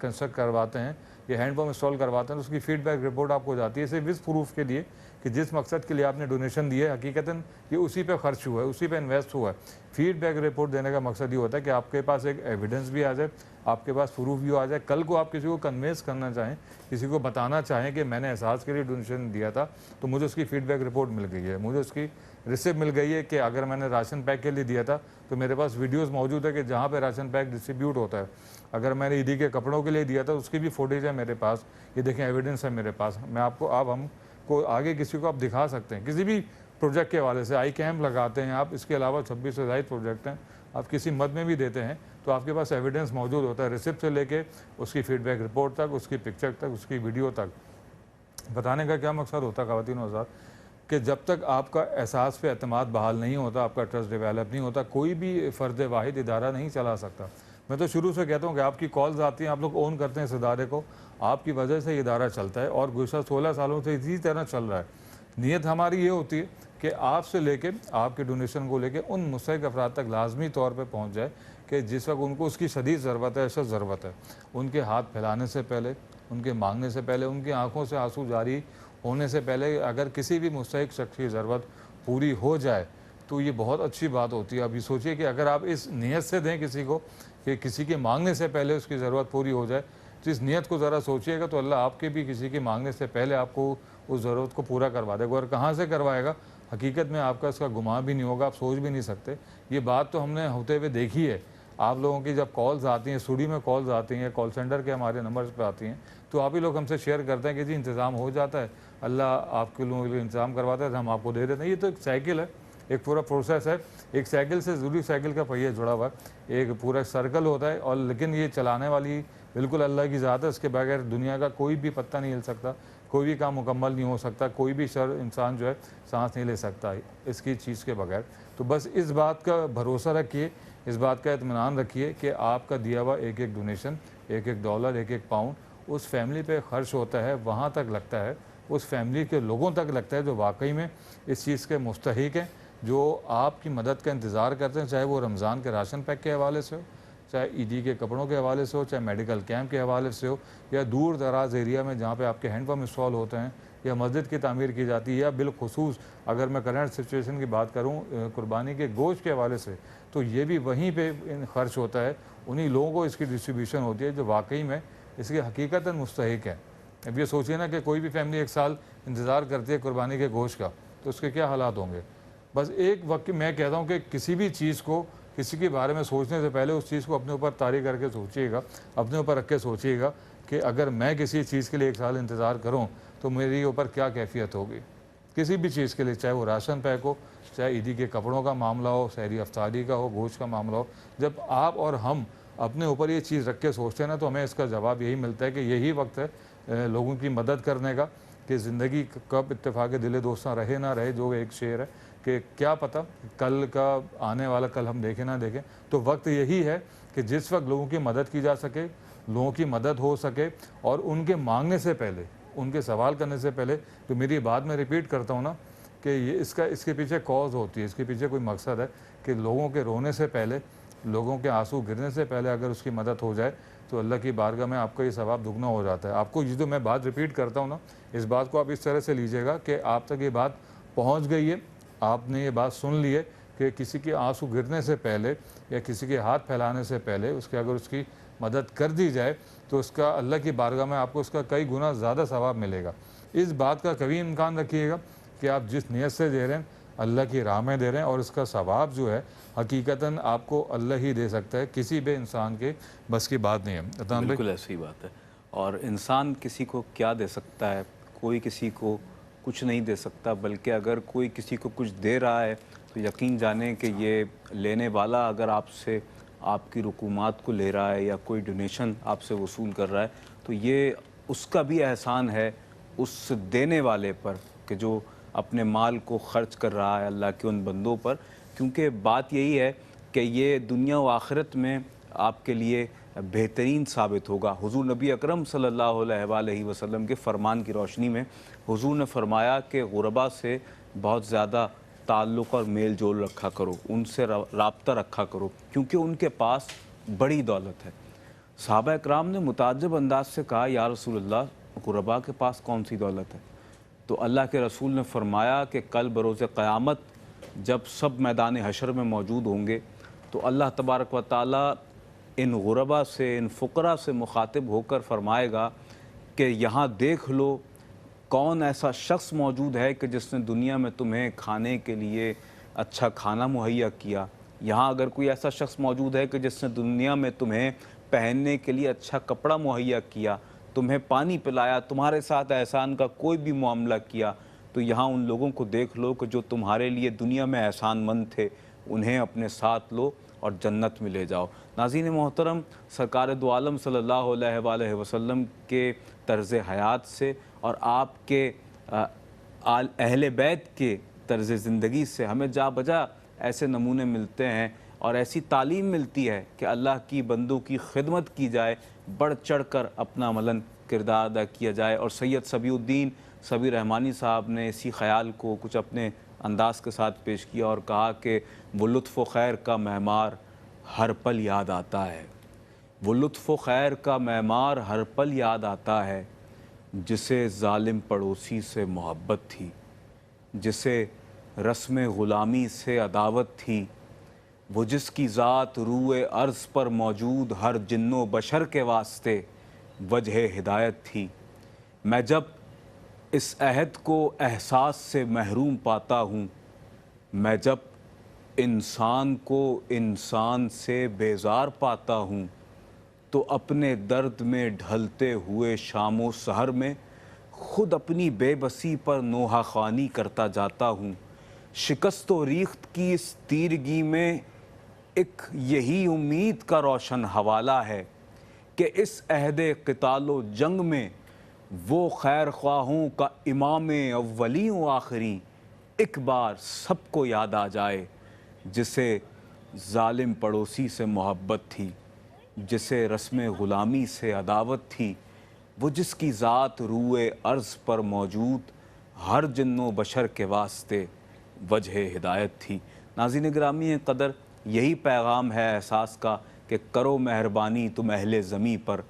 कंस्ट्रक्ट करवाते हैं या हैंडपम्प इंस्टॉल करवाते हैं तो उसकी फीडबैक रिपोर्ट आपको जाती है, सिर्फ इस प्रूफ के लिए कि जिस मकसद के लिए आपने डोनेशन दिया है हकीकतन ये उसी पे खर्च हुआ है, उसी पे इन्वेस्ट हुआ है। फीडबैक रिपोर्ट देने का मकसद ये होता है कि आपके पास एक एविडेंस भी आ जाए, आपके पास प्रूफ भी आ जाए। कल को आप किसी को कन्वेंस करना चाहें, किसी को बताना चाहें कि मैंने एहसास के लिए डोनेशन दिया था तो मुझे उसकी फीडबैक रिपोर्ट मिल गई है, मुझे उसकी रिसिप्ट मिल गई है कि अगर मैंने राशन पैक के लिए दिया था तो मेरे पास वीडियोस मौजूद है कि जहाँ पे राशन पैक डिस्ट्रीब्यूट होता है। अगर मैंने ईदी के कपड़ों के लिए दिया था उसकी भी फुटेज है मेरे पास, ये देखें एविडेंस है मेरे पास। मैं आपको, अब हम को आगे किसी को आप दिखा सकते हैं किसी भी प्रोजेक्ट के हवाले से। आई कैम्प लगाते हैं आप, इसके अलावा 26 से ज़ायद प्रोजेक्ट हैं, आप किसी मद में भी देते हैं तो आपके पास एविडेंस मौजूद होता है, रिसिप्ट से लेके उसकी फीडबैक रिपोर्ट तक, उसकी पिक्चर तक, उसकी वीडियो तक। बताने का क्या मकसद होता है ख़वातीन हज़रात कि जब तक आपका एहसास पे एतमाद बहाल नहीं होता, आपका ट्रस्ट डेवलप नहीं होता, कोई भी फ़र्द वाहिद इदारा नहीं चला सकता। मैं तो शुरू से कहता हूँ कि आपकी कॉल्स आती हैं, आप लोग ओन करते हैं इस इदारे को, आपकी वजह से ये इदारा चलता है और गुज़श्ता 16 सालों से इसी तरह चल रहा है। नीयत हमारी ये होती है कि आपसे लेके, आपके डोनेशन को लेके उन मुस्तहिक अफराद तक लाजमी तौर पर पहुँच जाए कि जिस वक्त उनको उसकी शदीद ज़रूरत है, ऐसा ज़रूरत है। उनके हाथ फैलाने से पहले, उनके मांगने से पहले, उनकी आंखों से आंसू जारी होने से पहले अगर किसी भी मुस्तहिक शख्स की ज़रूरत पूरी हो जाए तो ये बहुत अच्छी बात होती है। अभी सोचिए कि अगर आप इस नीयत से दें किसी को कि किसी के मांगने से पहले उसकी ज़रूरत पूरी हो जाए, तो इस नीयत को ज़रा सोचिएगा तो अल्लाह आपके भी किसी के मांगने से पहले आपको उस ज़रूरत को पूरा करवा देगा। और कहाँ से करवाएगा, हकीकत में आपका इसका गुमान भी नहीं होगा, आप सोच भी नहीं सकते। ये बात तो हमने होते हुए देखी है। आप लोगों की जब कॉल्स आती हैं, स्टूडियो में कॉल्स आती हैं, कॉल सेंटर के हमारे नंबर्स पे आती हैं, तो आप ही लोग हमसे शेयर करते हैं कि जी इंतज़ाम हो जाता है, अल्लाह आपके लोगों के लिए इंतज़ाम करवाता है तो हम आपको दे देते हैं। ये तो एक साइकिल है, एक पूरा प्रोसेस है। एक साइकिल से ज़रूरी साइकिल का पहिया जुड़ा हुआ है, एक पूरा सर्कल होता है। और लेकिन ये चलाने वाली बिल्कुल अल्लाह की ज़ात है, इसके बगैर दुनिया का कोई भी पत्ता नहीं हिल सकता, कोई भी काम मुकम्मल नहीं हो सकता, कोई भी इंसान जो है सांस नहीं ले सकता इसकी चीज़ के बगैर। तो बस इस बात का भरोसा रखिए, इस बात का इत्मीनान रखिए कि आपका दिया हुआ एक एक डोनेशन, एक एक डॉलर, एक एक पाउंड उस फैमिली पे खर्च होता है, वहाँ तक लगता है, उस फैमिली के लोगों तक लगता है जो वाकई में इस चीज़ के मुस्तहिक हैं, जो आपकी मदद का इंतज़ार करते हैं, चाहे वो रमज़ान के राशन पैक के हवाले से हो, चाहे ईदी के कपड़ों के हवाले से हो, चाहे मेडिकल कैंप के हवाले से हो, या दूर दराज एरिया में जहाँ पे आपके हैंडपम्प इंस्टॉल होते हैं, या मस्जिद की तामीर की जाती है, या बिलखुसूस अगर मैं करंट सिचुएशन की बात करूँ कुर्बानी के गोश्त के हवाले से, तो ये भी वहीं पे खर्च होता है। उन्हीं लोगों को इसकी डिस्ट्रीब्यूशन होती है जो वाकई में इसकी हकीकतन मुस्तहिक है। अब ये सोचिए ना कि कोई भी फैमिली एक साल इंतज़ार करती है कुर्बानी के गोश्त का, तो उसके क्या हालात होंगे। बस एक वक्त मैं कहता हूँ कि किसी भी चीज़ को, किसी के बारे में सोचने से पहले उस चीज़ को अपने ऊपर तारी करके सोचिएगा, अपने ऊपर रख के सोचिएगा कि अगर मैं किसी चीज़ के लिए एक साल इंतज़ार करूँ तो मेरे ऊपर क्या कैफियत होगी। किसी भी चीज़ के लिए, चाहे वो राशन पैक हो, चाहे ईदी के कपड़ों का मामला हो, सहरी अफ्तारी का हो, गोश्त का मामला हो, जब आप और हम अपने ऊपर ये चीज़ रख के सोचते हैं ना तो हमें इसका जवाब यही मिलता है कि यही वक्त है लोगों की मदद करने का, कि ज़िंदगी कब इत्तेफाक दिल दोस्तां रहे ना रहे, जो एक शेर है कि क्या पता कल का आने वाला कल हम देखें ना देखें। तो वक्त यही है कि जिस वक्त लोगों की मदद की जा सके, लोगों की मदद हो सके और उनके मांगने से पहले, उनके सवाल करने से पहले, तो मेरी बात मैं रिपीट करता हूँ ना कि ये इसके पीछे कॉज होती है, इसके पीछे कोई मकसद है कि लोगों के रोने से पहले, लोगों के आंसू गिरने से पहले अगर उसकी मदद हो जाए तो अल्लाह की बारगाह में आपका ये सवाब दुगना हो जाता है। आपको ये जो मैं बात रिपीट करता हूँ ना, इस बात को आप इस तरह से लीजिएगा कि आप तक ये बात पहुँच गई है, आपने ये बात सुन ली है कि किसी के आंसू गिरने से पहले या किसी के हाथ फैलाने से पहले उसके अगर उसकी मदद कर दी जाए तो उसका अल्लाह की बारगाह में आपको उसका कई गुना ज़्यादा सवाब मिलेगा। इस बात का कभी इम्कान रखिएगा कि आप जिस नीयत से दे रहे हैं अल्लाह की राह में दे रहे हैं और इसका सवाब जो है हकीकतन आपको अल्लाह ही दे सकता है, किसी भी इंसान के बस की बात नहीं है। अतान भाई, बिल्कुल ऐसी बात है। और इंसान किसी को क्या दे सकता है? कोई किसी को कुछ नहीं दे सकता, बल्कि अगर कोई किसी को कुछ दे रहा है तो यकीन जाने कि ये लेने वाला अगर आपसे आपकी रुकूमात को ले रहा है या कोई डोनेशन आपसे वसूल कर रहा है तो ये उसका भी एहसान है उस देने वाले पर कि जो अपने माल को खर्च कर रहा है अल्लाह के उन बंदों पर। क्योंकि बात यही है कि ये दुनिया व आखिरत में आपके लिए बेहतरीन साबित होगा। हुज़ूर नबी अकरम सल्लल्लाहु अलैहि वसल्लम के फ़रमान की रोशनी में हुज़ूर ने फरमाया कि गुरबा से बहुत ज़्यादा ताल्लुक़ और मेल जोल रखा करो, उनसे राब्ता रखा करो, क्योंकि उनके पास बड़ी दौलत है। सहाबा इकराम ने मुताज्जब अंदाज से कहा, या रसूलल्लाह, गुरबा के पास कौन सी दौलत है? तो अल्लाह के रसूल ने फरमाया कि कल बरोज़ क़यामत जब सब मैदान हशर में मौजूद होंगे तो अल्लाह तबारक व तआला इन गुरबा से, इन फ़ुक़रा से मुखातिब होकर फरमाएगा कि यहाँ देख लो कौन ऐसा शख्स मौजूद है कि जिसने दुनिया में तुम्हें खाने के लिए अच्छा खाना मुहैया किया। यहाँ अगर कोई ऐसा शख्स मौजूद है कि जिसने दुनिया में तुम्हें पहनने के लिए अच्छा कपड़ा मुहैया किया, तुम्हें पानी पिलाया, तुम्हारे साथ एहसान का कोई भी मामला किया, तो यहाँ उन लोगों को देख लो कि जो तुम्हारे लिए दुनिया में एहसानमंद थे, उन्हें अपने साथ लो और जन्नत में ले जाओ। नाज़रीन मोहतरम, सरकार दो आलम सल्लल्लाहु अलैहि वसल्लम के तर्ज़ हयात से और आपके अहले बैत के तर्ज़ ज़िंदगी से हमें जा बजा ऐसे नमूने मिलते हैं और ऐसी तालीम मिलती है कि अल्लाह की बंदों की खिदमत की जाए, बढ़ चढ़ कर अपना अमलन किरदार अदा किया जाए। और सैयद सबीउद्दीन सबी रहमानी साहब ने इसी ख़याल को कुछ अपने अंदाज़ के साथ पेश किया और कहा कि वो लुत्फ़ खैर का मेहमार हर पल याद आता है, वो लुत्फ़ खैर का मेहमार हर पल याद आता है, जिसे ज़ालिम पड़ोसी से मोहब्बत थी, जिसे रस्म ग़ुलामी से अदावत थी, वो जिसकी ज़ात रूए अर्ज़ पर मौजूद हर जिन्नो बशर के वास्ते वजह हिदायत थी। मैं जब इस अहद को एहसास से महरूम पाता हूँ, मैं जब इंसान को इंसान से बेजार पाता हूँ, तो अपने दर्द में ढलते हुए शामो सहर में खुद अपनी बेबसी पर नोहा ख़ानी करता जाता हूँ। शिकस्त व रीख्त की इस तीरगी में एक यही उम्मीद का रोशन हवाला है कि इस अहद क़ितालो जंग में वो खैर ख्वाहों का इमाम अव्वली व आखिरी एक बार सबको याद आ जाए, जिसे ज़ालिम पड़ोसी से मोहब्बत थी, जिसे रस्म ग़ुलामी से अदावत थी, वो जिसकी ज़ात रूए अर्ज़ पर मौजूद हर जिन्नो बशर के वास्ते वजह हिदायत थी। नाज़रीन गिरामी क़दर, यही पैगाम है एहसास का कि करो मेहरबानी तुम अहले ज़मी पर,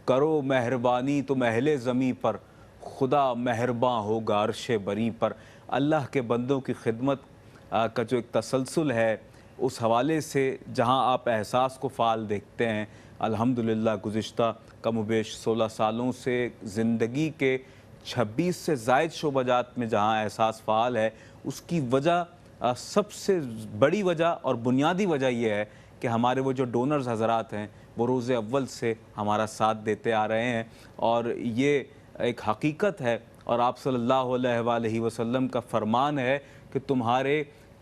करो मेहरबानी तुम अहले ज़मी पर, खुदा मेहरबान होगा अर्श बरी पर। अल्लाह के बंदों की खिदमत का जो एक तसलसल है, उस हवाले से जहाँ आप एहसास को फ़ाल देखते हैं, अल्हम्दुलिल्लाह गुज़िश्ता कम-ओ-बेश 16 सालों से ज़िंदगी के 26 से ज़ायद शोबाजात में जहाँ एहसास फ़ाल है, उसकी वजह सबसे बड़ी वजह और बुनियादी वजह यह है कि हमारे वो जो डोनर्स हज़रात हैं वो रोज़े अव्वल से हमारा साथ देते आ रहे हैं और ये एक हकीकत है। और आप सल्लल्लाहु अलैहि वसल्लम का फ़रमान है कि तुम्हारे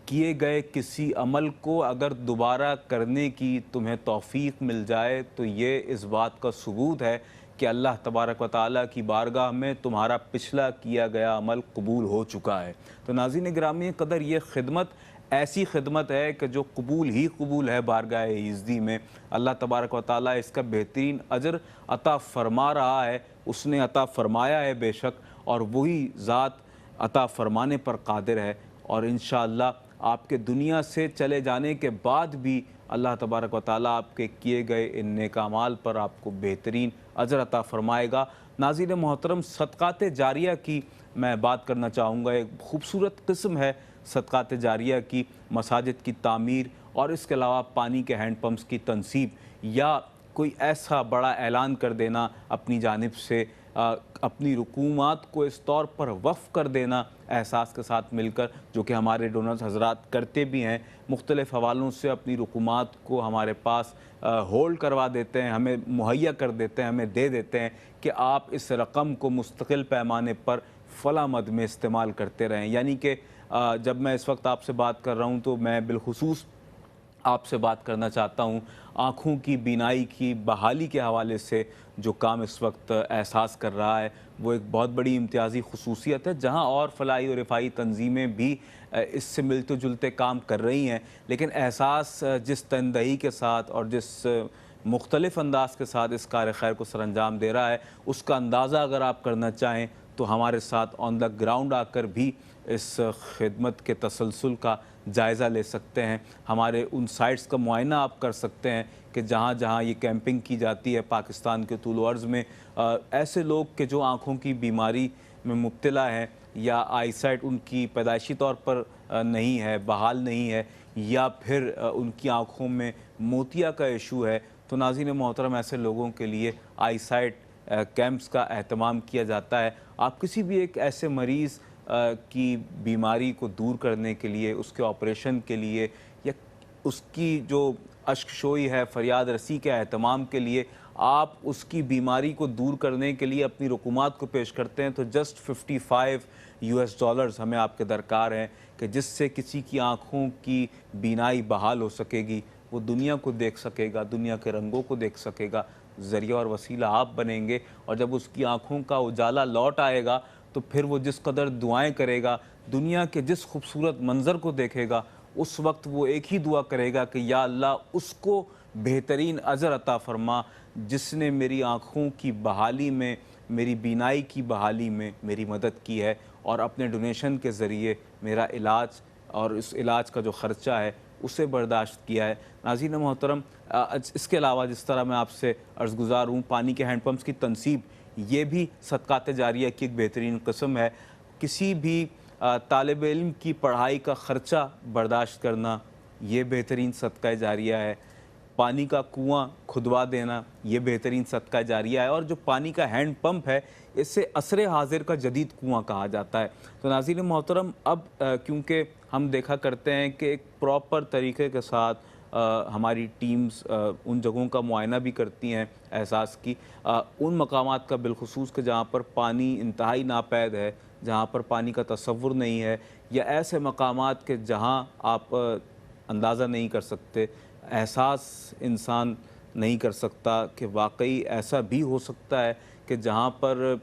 किए गए किसी अमल को अगर दोबारा करने की तुम्हें तौफ़ीक़ मिल जाए तो ये इस बात का सबूत है कि अल्लाह तबारक व तआला की बारगाह में तुम्हारा पिछला किया गया अमल कबूल हो चुका है। तो नाज़रीन गिरामी क़दर, ये खिदमत ऐसी खिदमत है कि जो कबूल ही कबूल है बारगाह इज़्ज़ी में। अल्लाह तबारक व तआला इसका बेहतरीन अजर अता फ़रमा रहा है, उसने अता फ़रमाया है बेशक, और वही ज़ात अता फ़रमाने पर कादिर है। और इंशाअल्लाह आपके दुनिया से चले जाने के बाद भी अल्लाह तबारक व तआला आपके किए गए इन नेक अमाल पर आपको बेहतरीन अजर अता फ़रमाएगा। नाज़रीन मोहतरम, सदक़ात जारिया की मैं बात करना चाहूँगा। एक खूबसूरत किस्म है सदक़ात जारिया की, मसाजिद की तामीर और इसके अलावा पानी के हैंड पम्प्स की तनसीब, या कोई ऐसा बड़ा ऐलान कर देना अपनी जानिब से, अपनी रुकूमात को इस तौर पर वफ़ कर देना एहसास के साथ मिलकर, जो कि हमारे डोनर्स हज़रात करते भी हैं। मुख्तलिफ़ हवालों से अपनी रुकूमात को हमारे पास होल्ड करवा देते हैं, हमें मुहैया कर देते हैं, हमें दे देते हैं कि आप इस रकम को मुस्तकिल पैमाने पर फ़ला मद में इस्तेमाल करते रहें। यानी कि जब मैं इस वक्त आपसे बात कर रहा हूँ तो मैं बिलखुसूस आपसे बात करना चाहता हूँ आँखों की बीनाई की बहाली के हवाले से। जो काम इस वक्त एहसास कर रहा है वो एक बहुत बड़ी इम्तियाज़ी खुसूसियत है, जहाँ और फलाही और रिफाई तंजीमें भी इससे मिलते जुलते काम कर रही हैं, लेकिन एहसास जिस तनदही के साथ और जिस मुख्तलिफ़ अंदाज के साथ इस कार खैर को सरअंजाम दे रहा है, उसका अंदाज़ा अगर आप करना चाहें तो हमारे साथ ऑन द ग्राउंड आकर भी इस खिदमत के तसलसल का जायज़ा ले सकते हैं। हमारे उन साइट्स का मुआयना आप कर सकते हैं कि जहाँ जहाँ ये कैंपिंग की जाती है पाकिस्तान के तूल अर्ज़ में। ऐसे लोग के जो आँखों की बीमारी में मुब्तला हैं, या आईसाइट उनकी पैदाइशी तौर पर नहीं है, बहाल नहीं है, या फिर उनकी आँखों में मोतिया का इशू है, तो नाज़रीन मोहतरम, ऐसे लोगों के लिए आईसाइट कैंप्स का एहतमाम किया जाता है। आप किसी भी एक ऐसे मरीज़ की बीमारी को दूर करने के लिए, उसके ऑपरेशन के लिए, या उसकी जो अश्कशोई है, फरियाद रसी के एहतमाम के लिए, आप उसकी बीमारी को दूर करने के लिए अपनी रुकुमात को पेश करते हैं, तो जस्ट $55 हमें आपके दरकार हैं कि जिससे किसी की आँखों की बीनाई बहाल हो सकेगी, वो दुनिया को देख सकेगा, दुनिया के रंगों को देख सकेगा। ज़रिया और वसीला आप बनेंगे, और जब उसकी आँखों का उजाला लौट आएगा तो फिर वो जिस कदर दुआएं करेगा, दुनिया के जिस खूबसूरत मंज़र को देखेगा, उस वक्त वो एक ही दुआ करेगा कि या अल्लाह उसको बेहतरीन अजर अता फ़रमा जिसने मेरी आँखों की बहाली में, मेरी बीनाई की बहाली में मेरी मदद की है, और अपने डोनेशन के ज़रिए मेरा इलाज और इस इलाज का जो ख़र्चा है उसे बर्दाश्त किया है। नाज़रीन मोहतरम, इसके अलावा जिस तरह मैं आपसे अर्ज़गुज़ार हूँ, पानी के हैंड पम्प्स की तनसीब, ये भी सदक़ात जारिया की एक बेहतरीन किस्म है। किसी भी तालिब इल्म की पढ़ाई का ख़र्चा बर्दाश्त करना, ये बेहतरीन सदक़ा जारिया है। पानी का कुआँ खुदवा देना, ये बेहतरीन सदक़ा जारिया है। और जो पानी का हैंड पंप है, इसे असरे हाजिर का जदीद कुआँ कहा जाता है। तो नाज़रीन मोहतरम, अब क्योंकि हम देखा करते हैं कि एक प्रॉपर तरीके के साथ हमारी टीम्स उन जगहों का मुआयना भी करती हैं एहसास की, उन मकामात का बिलखुसूस कि जहाँ पर पानी इंतहाई नापैद है, जहाँ पर पानी का तसव्वुर नहीं है, या ऐसे मकामात के जहाँ आप अंदाज़ा नहीं कर सकते, एहसास इंसान नहीं कर सकता कि वाकई ऐसा भी हो सकता है कि जहाँ पर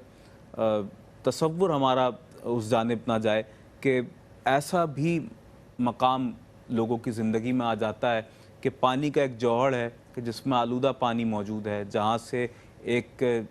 तसव्वुर हमारा उस जानिब ना जाए, कि ऐसा भी मकाम लोगों की ज़िंदगी में आ जाता है कि पानी का एक जौहर है कि जिसमें आलूदा पानी मौजूद है, जहाँ से एक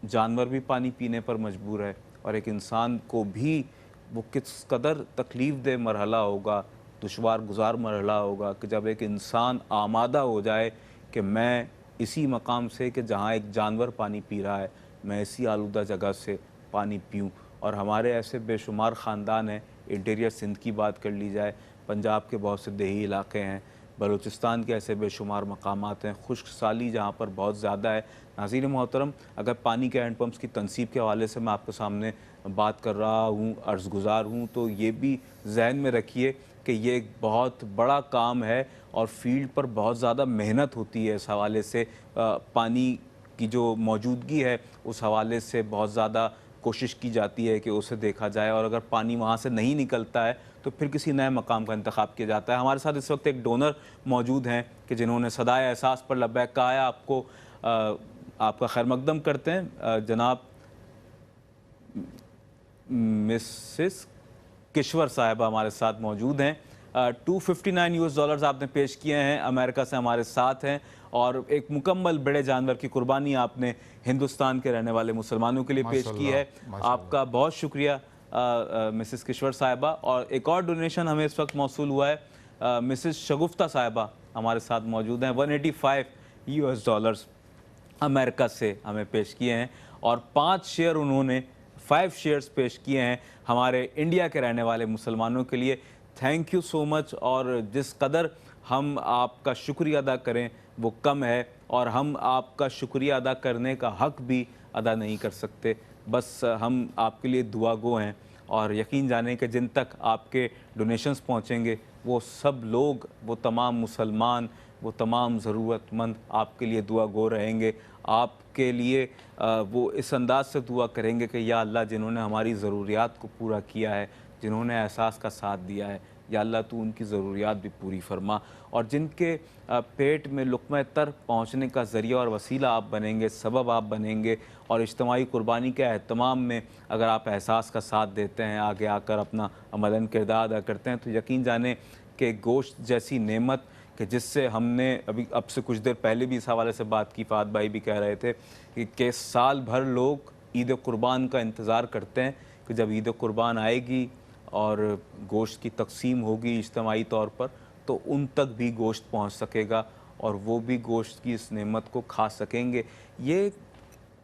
जानवर भी पानी पीने पर मजबूर है, और एक इंसान को भी वो किस कदर तकलीफ़ दे मरहला होगा, दुश्वार गुज़ार मरहला होगा कि जब एक इंसान आमादा हो जाए कि मैं इसी मकाम से कि जहाँ एक जानवर पानी पी रहा है, मैं इसी आलूदा जगह से पानी पीऊँ। और हमारे ऐसे बेशुमार ख़ानदान हैं। इंटीरियर सिंध की बात कर ली जाए, पंजाब के बहुत से देही इलाके हैं, बलूचिस्तान के ऐसे बेशुमार मकामात हैं, खुश्क साली जहाँ पर बहुत ज़्यादा है। नाज़रीन मोहतरम, अगर पानी के हैंड पम्प्स की तनसीब के हवाले से मैं आपके सामने बात कर रहा हूँ, अर्ज़गुज़ार हूँ, तो ये भी जहन में रखिए कि ये एक बहुत बड़ा काम है और फील्ड पर बहुत ज़्यादा मेहनत होती है। इस हवाले से पानी की जो मौजूदगी है, उस हवाले से बहुत ज़्यादा कोशिश की जाती है कि उसे देखा जाए, और अगर पानी वहाँ से नहीं निकलता है तो फिर किसी नए मकाम का इंतखाब किया जाता है। हमारे साथ इस वक्त एक डोनर मौजूद हैं कि जिन्होंने सदाए एहसास पर लब्बैक कहा है। आपको आपका खैर मकदम करते हैं। जनाब मिसेस किश्वर साहिबा हमारे साथ मौजूद हैं। 259 यूएस डॉलर्स आपने पेश किए हैं, अमेरिका से हमारे साथ हैं, और एक मुकम्मल बड़े जानवर की कुर्बानी आपने हिंदुस्तान के रहने वाले मुसलमानों के लिए पेश की है। आपका बहुत शुक्रिया मिसेस किश्वर साहिबा। और एक और डोनेशन हमें इस वक्त मौसूल हुआ है, मिसेस शगुफ्ता साहिबा हमारे साथ मौजूद हैं। 185 यूएस डॉलर्स अमेरिका से हमें पेश किए हैं, और 5 शेयर उन्होंने 5 शेयर्स पेश किए हैं हमारे इंडिया के रहने वाले मुसलमानों के लिए। Thank you so much. और जिस कदर हम आपका शुक्रिया अदा करें वो कम है, और हम आपका शुक्रिया अदा करने का हक भी अदा नहीं कर सकते। बस हम आपके लिए दुआ गो हैं, और यकीन जाने कि जिन तक आपके डोनेशंस पहुंचेंगे वो सब लोग, वो तमाम मुसलमान, वो तमाम ज़रूरतमंद आपके लिए दुआ गो रहेंगे। आपके लिए वो इस अंदाज से दुआ करेंगे कि या अल्लाह, जिन्होंने हमारी ज़रूरियात को पूरा किया है, जिन्होंने एहसास का साथ दिया है, या अल्लाह तू उनकी ज़रूरियात भी पूरी फरमा। और जिनके पेट में लुक़्मा तर पहुँचने का ज़रिया और वसीला आप बनेंगे, सबब आप बनेंगे, और इज्तिमाई कुर्बानी के एहतमाम में अगर आप एहसास का साथ देते हैं, आगे आकर अपना अमलन किरदार अदा करते हैं, तो यकीन जाने कि गोश्त जैसी नेमत कि जिससे हमने अभी अब से कुछ देर पहले भी इस हवाले से बात की, फ़ात भाई भी कह रहे थे कि साल भर लोग ईद कुर्बान का इंतज़ार करते हैं कि जब ईद कुर्बान आएगी और गोश्त की तकसीम होगी इज्तिमाई तौर पर, तो उन तक भी गोश्त पहुंच सकेगा और वो भी गोश्त की इस नेमत को खा सकेंगे। ये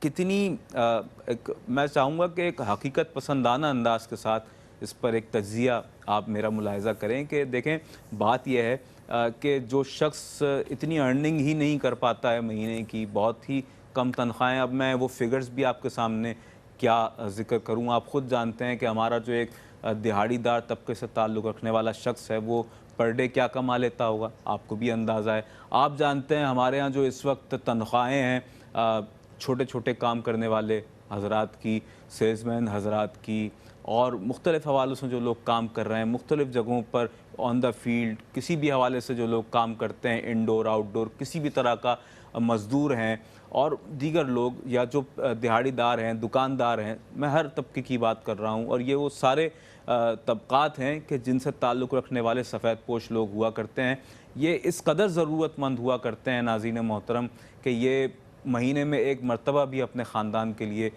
कितनी मैं चाहूँगा कि एक हकीकत पसंदाना अंदाज के साथ इस पर एक तज्ज़िया आप मेरा मुलाहिज़ा करें कि देखें, बात यह है कि जो शख्स इतनी अर्निंग ही नहीं कर पाता है महीने की, बहुत ही कम तनख्वाहें, अब मैं वो फिगर्स भी आपके सामने क्या ज़िक्र करूँ, आप ख़ुद जानते हैं कि हमारा जो एक दिहाड़ीदार तबके से ताल्लुक़ रखने वाला शख्स है वो पर डे क्या कमा लेता होगा, आपको भी अंदाज़ा है। आप जानते हैं हमारे यहाँ जो इस वक्त तनख्वाहें हैं छोटे छोटे काम करने वाले हज़रात की, सेल्समैन हज़रात की, और मुख्तलिफ़ हवालों से जो लोग काम कर रहे हैं, मुख्तलिफ़ जगहों पर ऑन द फील्ड किसी भी हवाले से जो लोग काम करते हैं, इंडोर आउटडोर किसी भी तरह का मज़दूर हैं, और दीगर लोग या जो दिहाड़ीदार हैं, दुकानदार हैं, मैं हर तबके की बात कर रहा हूँ, और ये वो सारे तबक़ात हैं कि जिनसे ताल्लुक़ रखने वाले सफ़ेद पोश लोग हुआ करते हैं। ये इस कदर ज़रूरतमंद हुआ करते हैं नाज़रीन मोहतरम कि ये महीने में एक मरतबा भी अपने ख़ानदान के लिए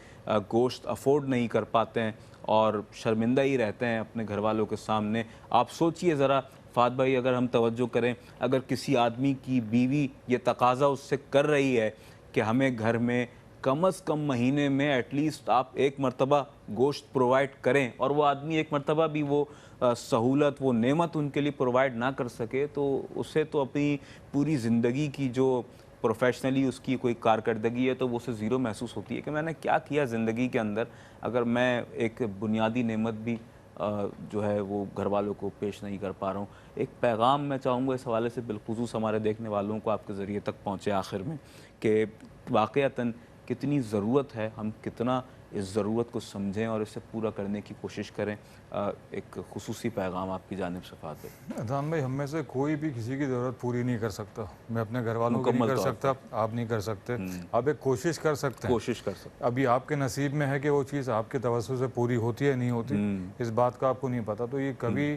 गोश्त अफोर्ड नहीं कर पाते हैं, और शर्मिंदा ही रहते हैं अपने घर वालों के सामने। आप सोचिए ज़रा फ़ात भाई, अगर हम तवज्जो करें, अगर किसी आदमी की बीवी ये तकाज़ा उससे कर रही है कि हमें घर में कम अज़ कम महीने में एटलीस्ट आप एक मरतबा गोश्त प्रोवाइड करें, और वो आदमी एक मरतबा भी वो सहूलत, वो नेमत उनके लिए प्रोवाइड ना कर सके, तो उसे तो अपनी पूरी ज़िंदगी की जो प्रोफेशनली उसकी कोई कारकर्दगी है तो वो उसे ज़ीरो महसूस होती है कि मैंने क्या किया ज़िंदगी के अंदर, अगर मैं एक बुनियादी नेमत भी जो है वो घर वालों को पेश नहीं कर पा रहा हूँ। एक पैगाम मैं चाहूँगा इस हवाले से बिलखुसूस हमारे देखने वालों को आपके ज़रिए तक पहुँचे आखिर में, कि वाक़अतन कितनी ज़रूरत है, हम कितना इस ज़रूरत को समझें और इसे पूरा करने की कोशिश करें। एक खुसूसी पैगाम आपकी जानिब से फ़ात है। अदनान भाई, हम में से कोई भी किसी की ज़रूरत पूरी नहीं कर सकता। मैं अपने घर वालों की नहीं कर सकता, आप नहीं कर सकते, आप एक कोशिश कर सकते हैं। कोशिश कर सकते। अभी आपके नसीब में है कि वो चीज़ आपके तवज्जुह से पूरी होती है नहीं होती, इस बात का आपको नहीं पता। तो ये कभी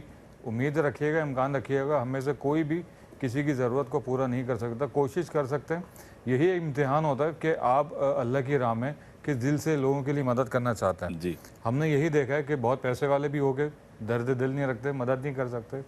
उम्मीद रखिएगा, इम्कान रखिएगा, हम में से कोई भी किसी की ज़रूरत को पूरा नहीं कर सकता। कोशिश कर सकते हैं। यही इम्तिहान होता है कि आप अल्लाह की राह में किस दिल से लोगों के लिए मदद करना चाहते हैं। जी, हमने यही देखा है कि बहुत पैसे वाले भी हो गए, दर्द दिल नहीं रखते, मदद नहीं कर सकते।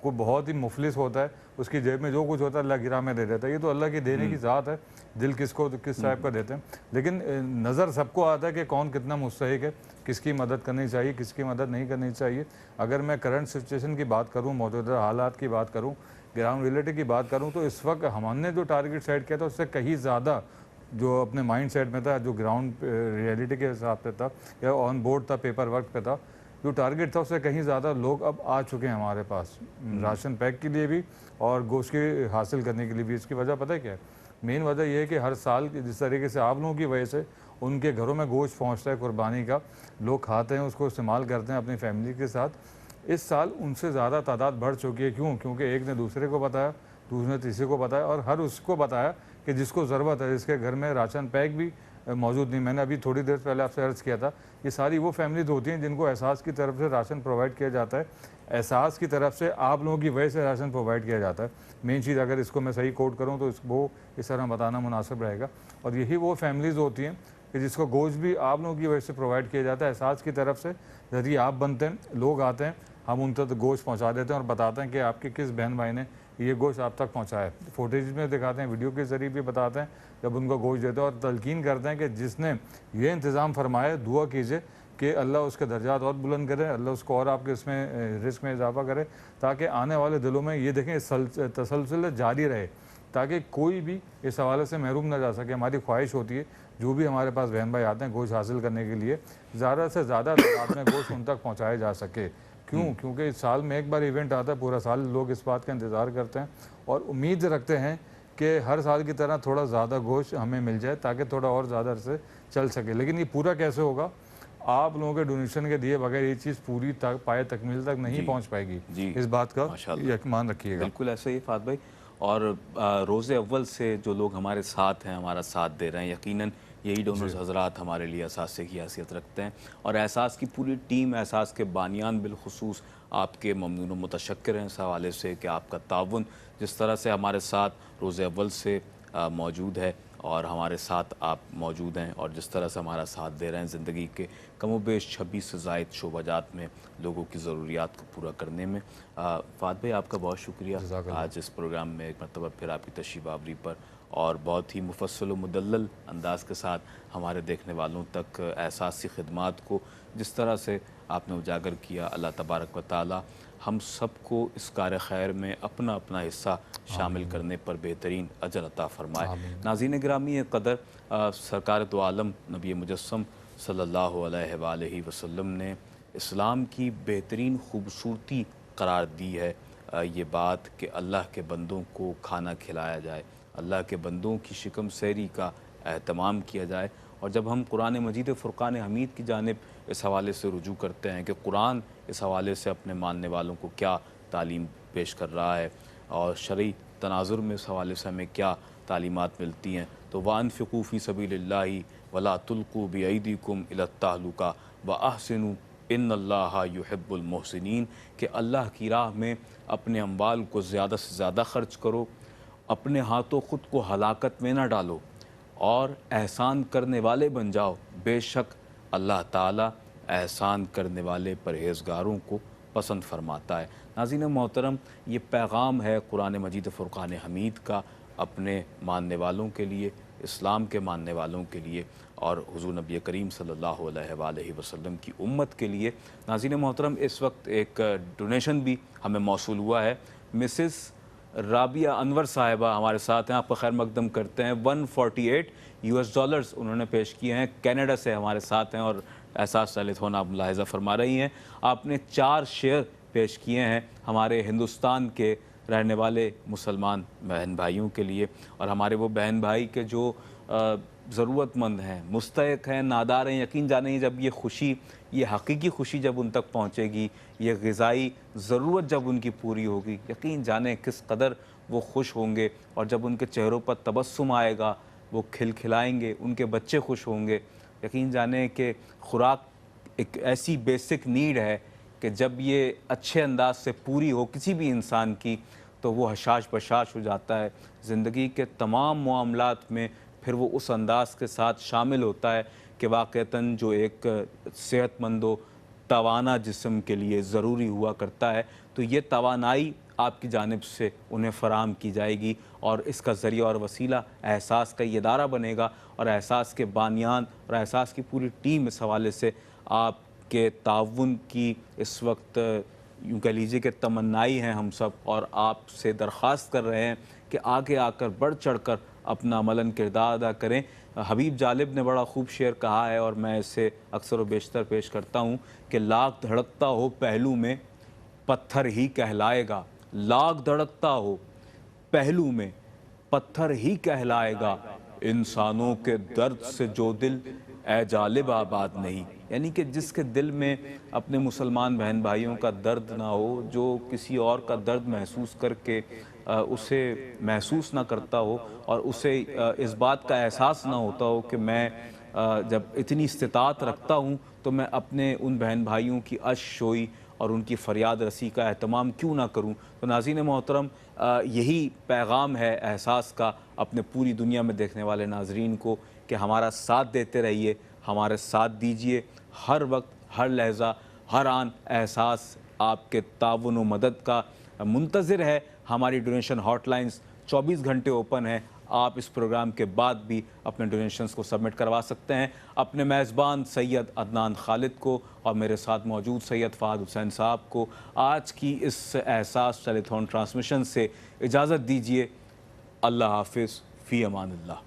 कोई बहुत ही मुफलिस होता है, उसकी जेब में जो कुछ होता है अल्लाह की राह में दे देता है। ये तो अल्लाह की देने की ज़ात है, दिल किसको किस टाइप का देते हैं। लेकिन नज़र सबको आता है कि कौन कितना मुस्तहिक है, किसकी मदद करनी चाहिए, किसकी मदद नहीं करनी चाहिए। अगर मैं करंट सिचुएशन की बात करूँ, मौजूदा हालात की बात करूँ, ग्राउंड रियलिटी की बात करूँ, तो इस वक्त हमने जो टारगेट सेट किया था उससे कहीं ज़्यादा जो अपने माइंड सेट में था, जो ग्राउंड रियलिटी के हिसाब से था या ऑन बोर्ड था, पेपर वर्क पे था, जो टारगेट था उससे कहीं ज़्यादा लोग अब आ चुके हैं हमारे पास, राशन पैक के लिए भी और गोश्त की हासिल करने के लिए भी। इसकी वजह पता है क्या है? मेन वजह यह है कि हर साल जिस तरीके से आप लोगों की वजह से उनके घरों में गोश्त पहुँचता है कुर्बानी का, लोग खाते हैं, उसको इस्तेमाल करते हैं अपनी फैमिली के साथ। इस साल उनसे ज़्यादा तादाद बढ़ चुकी है। क्यों? क्योंकि एक ने दूसरे को बताया, दूसरे ने तीसरे को बताया, और हर उसको बताया कि जिसको ज़रूरत है, जिसके घर में राशन पैक भी मौजूद नहीं। मैंने अभी थोड़ी देर पहले आपसे अर्ज़ किया था, ये सारी वो फैमिलीज होती हैं जिनको एहसास की तरफ से राशन प्रोवाइड किया जाता है, एहसास की तरफ से आप लोगों की वजह से राशन प्रोवाइड किया जाता है। मेन चीज़ अगर इसको मैं सही कोट करूँ तो वो इस तरह बताना मुनासिब रहेगा। और यही वो फैमिलीज़ होती हैं कि जिसको गोश्त भी आप लोगों की वजह से प्रोवाइड किया जाता है, एहसास की तरफ से। यदि आप बनते हैं, लोग आते हैं, हम उन तक गोश्त पहुंचा देते हैं और बताते हैं कि आपके किस बहन भाई ने ये गोश्त आप तक पहुंचाया है। फुटेज में दिखाते हैं, वीडियो के ज़रिए भी बताते हैं, जब उनको गोश्त देते हैं और तलकीन करते हैं कि जिसने ये इंतज़ाम फरमाया, दुआ कीजिए कि अल्लाह उसके दर्जात और बुलंद करे, अल्लाह उसको और आपके इसमें रिस्क में इजाफा करे, ताकि आने वाले दिलों में ये देखें तसलसल जारी रहे, ताकि कोई भी इस हवाले से महरूम ना जा सके। हमारी ख्वाहिश होती है जो भी हमारे पास बहन भाई आते हैं गोश्त हासिल करने के लिए, ज़्यादा से ज़्यादा तादाद में गोश्त उन तक पहुँचाया जा सके। क्यों? क्योंकि इस साल में एक बार इवेंट आता है, पूरा साल लोग इस बात का इंतज़ार करते हैं और उम्मीद रखते हैं कि हर साल की तरह थोड़ा ज़्यादा गोश्त हमें मिल जाए, ताकि थोड़ा और ज़्यादा अरसे चल सके। लेकिन ये पूरा कैसे होगा? आप लोगों के डोनेशन के दिए बगैर ये चीज़ पूरी पाए तकमील तक नहीं पहुंच पाएगी। इस बात का यकीन रखिएगा। बिल्कुल ऐसा ही फात भाई। और रोज़े अव्वल से जो लोग हमारे साथ हैं, हमारा साथ दे रहे हैं, यकीनन यही डोनर्स हजरात हमारे लिए एहसास की हैसियत रखते हैं। और एहसास की पूरी टीम, एहसास के बानियान बिलखुसूस आपके ममनून व मुतशक्किर हैं इस हवाले से कि आपका ताउन जिस तरह से हमारे साथ रोज़े अव्वल से मौजूद है और हमारे साथ आप मौजूद हैं, और जिस तरह से हमारा साथ दे रहे हैं ज़िंदगी के कमोबेश 26 से ज़ायद शोबाजात में लोगों की ज़रूरियात को पूरा करने में। फ़ात भाई आपका बहुत शुक्रिया आज इस प्रोग्राम में एक मरतबा फिर आपकी तशरीफ़ आवरी पर, और बहुत ही मुफस्सल व मुदल्लल अंदाज़ के साथ हमारे देखने वालों तक एहसासी खिदमात को जिस तरह से आपने उजागर किया। अल्लाह तबारक व तआला हम सबको इस कार खैर में अपना अपना हिस्सा शामिल करने पर बेहतरीन अजर अता फ़रमाए। नाज़रीन गिरामी क़दर, सरकार दो आलम नबी मुजस्सम सल्लल्लाहु अलैहि वसल्लम ने इस्लाम की बेहतरीन खूबसूरती करार दी है ये बात कि अल्लाह के बंदों को खाना खिलाया जाए, अल्लाह के बंदों की शिकम सैरी का एहतमाम किया जाए। और जब हम कुरान मजीद फ़ुरक़ान हमीद की जानिब इस हवाले से रुजू करते हैं कि कुरान इस हवाले से अपने मानने वालों को क्या तालीम पेश कर रहा है और शरई तनाजुर में इस हवाले से हमें क्या तालीमात मिलती हैं, तो वानफ़िक़ू फ़ी सबीलिल्लाहि वला तुल्क़ू बिअयदीकुम इला तहलुका व अहसिनु इन्नल्लाहा युहिब्बुल मुहसिनीन, कि अल्लाह की राह में अपने अम्वाल को ज़्यादा से ज़्यादा ख़र्च करो, अपने हाथों ख़ुद को हलाकत में न डालो और एहसान करने वाले बन जाओ। बेशक अल्लाह ताला एहसान करने वाले परहेज़गारों को पसंद फरमाता है। नाज़रीन मोहतरम, ये पैगाम है कुरान मजीद फ़ुरक़ान हमीद का अपने मानने वालों के लिए, इस्लाम के मानने वालों के लिए और हुज़ूर नबी करीम सल्लल्लाहु अलैहि वसल्लम की उम्मत के लिए। नाज़रीन मोहतरम, इस वक्त एक डोनेशन भी हमें मौसूल हुआ है। मिसेस राबिया अनवर साहिबा हमारे साथ हैं, आपका खैर मकदम करते हैं। $148 उन्होंने पेश किए हैं, कनाडा से हमारे साथ हैं और एहसास टेलीफोन आप मुलाहिज़ा फरमा रही हैं। आपने 4 शेयर पेश किए हैं हमारे हिंदुस्तान के रहने वाले मुसलमान बहन भाइयों के लिए, और हमारे वो बहन भाई के जो ज़रूरतमंद हैं, मुस्तहिक़ हैं, नादार हैं। यकीन जानिए जब ये खुशी, ये हकीकी खुशी जब उन तक पहुँचेगी, ये ग़िज़ाई ज़रूरत जब उनकी पूरी होगी, यकीन जाने किस कदर वो खुश होंगे। और जब उनके चेहरों पर तबस्सुम आएगा, वो खिलखिलाएंगे, उनके बच्चे खुश होंगे। यकीन जाने कि खुराक एक ऐसी बेसिक नीड है कि जब ये अच्छे अंदाज से पूरी हो किसी भी इंसान की, तो वो हशाश बशाश हो जाता है। ज़िंदगी के तमाम मामलात में फिर वो उस अंदाज़ के साथ शामिल होता है कि वाक़तन जो एक सेहतमंद व तवाना जिस्म के लिए ज़रूरी हुआ करता है, तो ये तवानाई आपकी जानिब से उन्हें फ़राहम की जाएगी और इसका ज़रिया और वसीला एहसास का ये इदारा बनेगा। और एहसास के बानियान और एहसास की पूरी टीम इस हवाले से आपके ताउन की इस वक्त यूँ कह लीजिए कि तमन्नाई हैं हम सब, और आपसे दरख्वास्त कर रहे हैं कि आगे आकर बढ़ चढ़ कर अपना अमलन किरदार अदा करें। हबीब जालिब ने बड़ा खूब शेर कहा है और मैं इसे अक्सर व बेशतर पेश करता हूँ कि लाख धड़कता हो पहलू में पत्थर ही कहलाएगा, लाख धड़कता हो पहलू में पत्थर ही कहलाएगा, इंसानों के दर्द से जो दिल ए जालिब आबाद नहीं। यानी कि जिसके दिल में अपने मुसलमान बहन भाइयों का दर्द ना हो, जो किसी और का दर्द महसूस करके उसे महसूस ना करता हो और उसे इस बात का एहसास ना होता हो कि मैं जब इतनी इस्तिताअत रखता हूँ तो मैं अपने उन बहन भाइयों की अश-शोई और उनकी फ़रियाद रसी का एहतमाम क्यों ना करूँ। तो नाज़रीन मोहतरम, यही पैगाम है एहसास का अपने पूरी दुनिया में देखने वाले नाज़रीन को कि हमारा साथ देते रहिए, हमारे साथ दीजिए। हर वक्त, हर लहज़ा, हर आन एहसास आपके ताउन व मदद का मुंतज़िर है। हमारी डोनेशन हॉटलाइन्स 24 घंटे ओपन है। आप इस प्रोग्राम के बाद भी अपने डोनेशंस को सबमिट करवा सकते हैं। अपने मेज़बान सैयद अदनान खालिद को और मेरे साथ मौजूद सैयद फ़ाहद हुसैन साहब को आज की इस एहसास टेलीथॉन ट्रांसमिशन से इजाज़त दीजिए। अल्लाह हाफ़िज़, फ़ी अमानिल्लाह।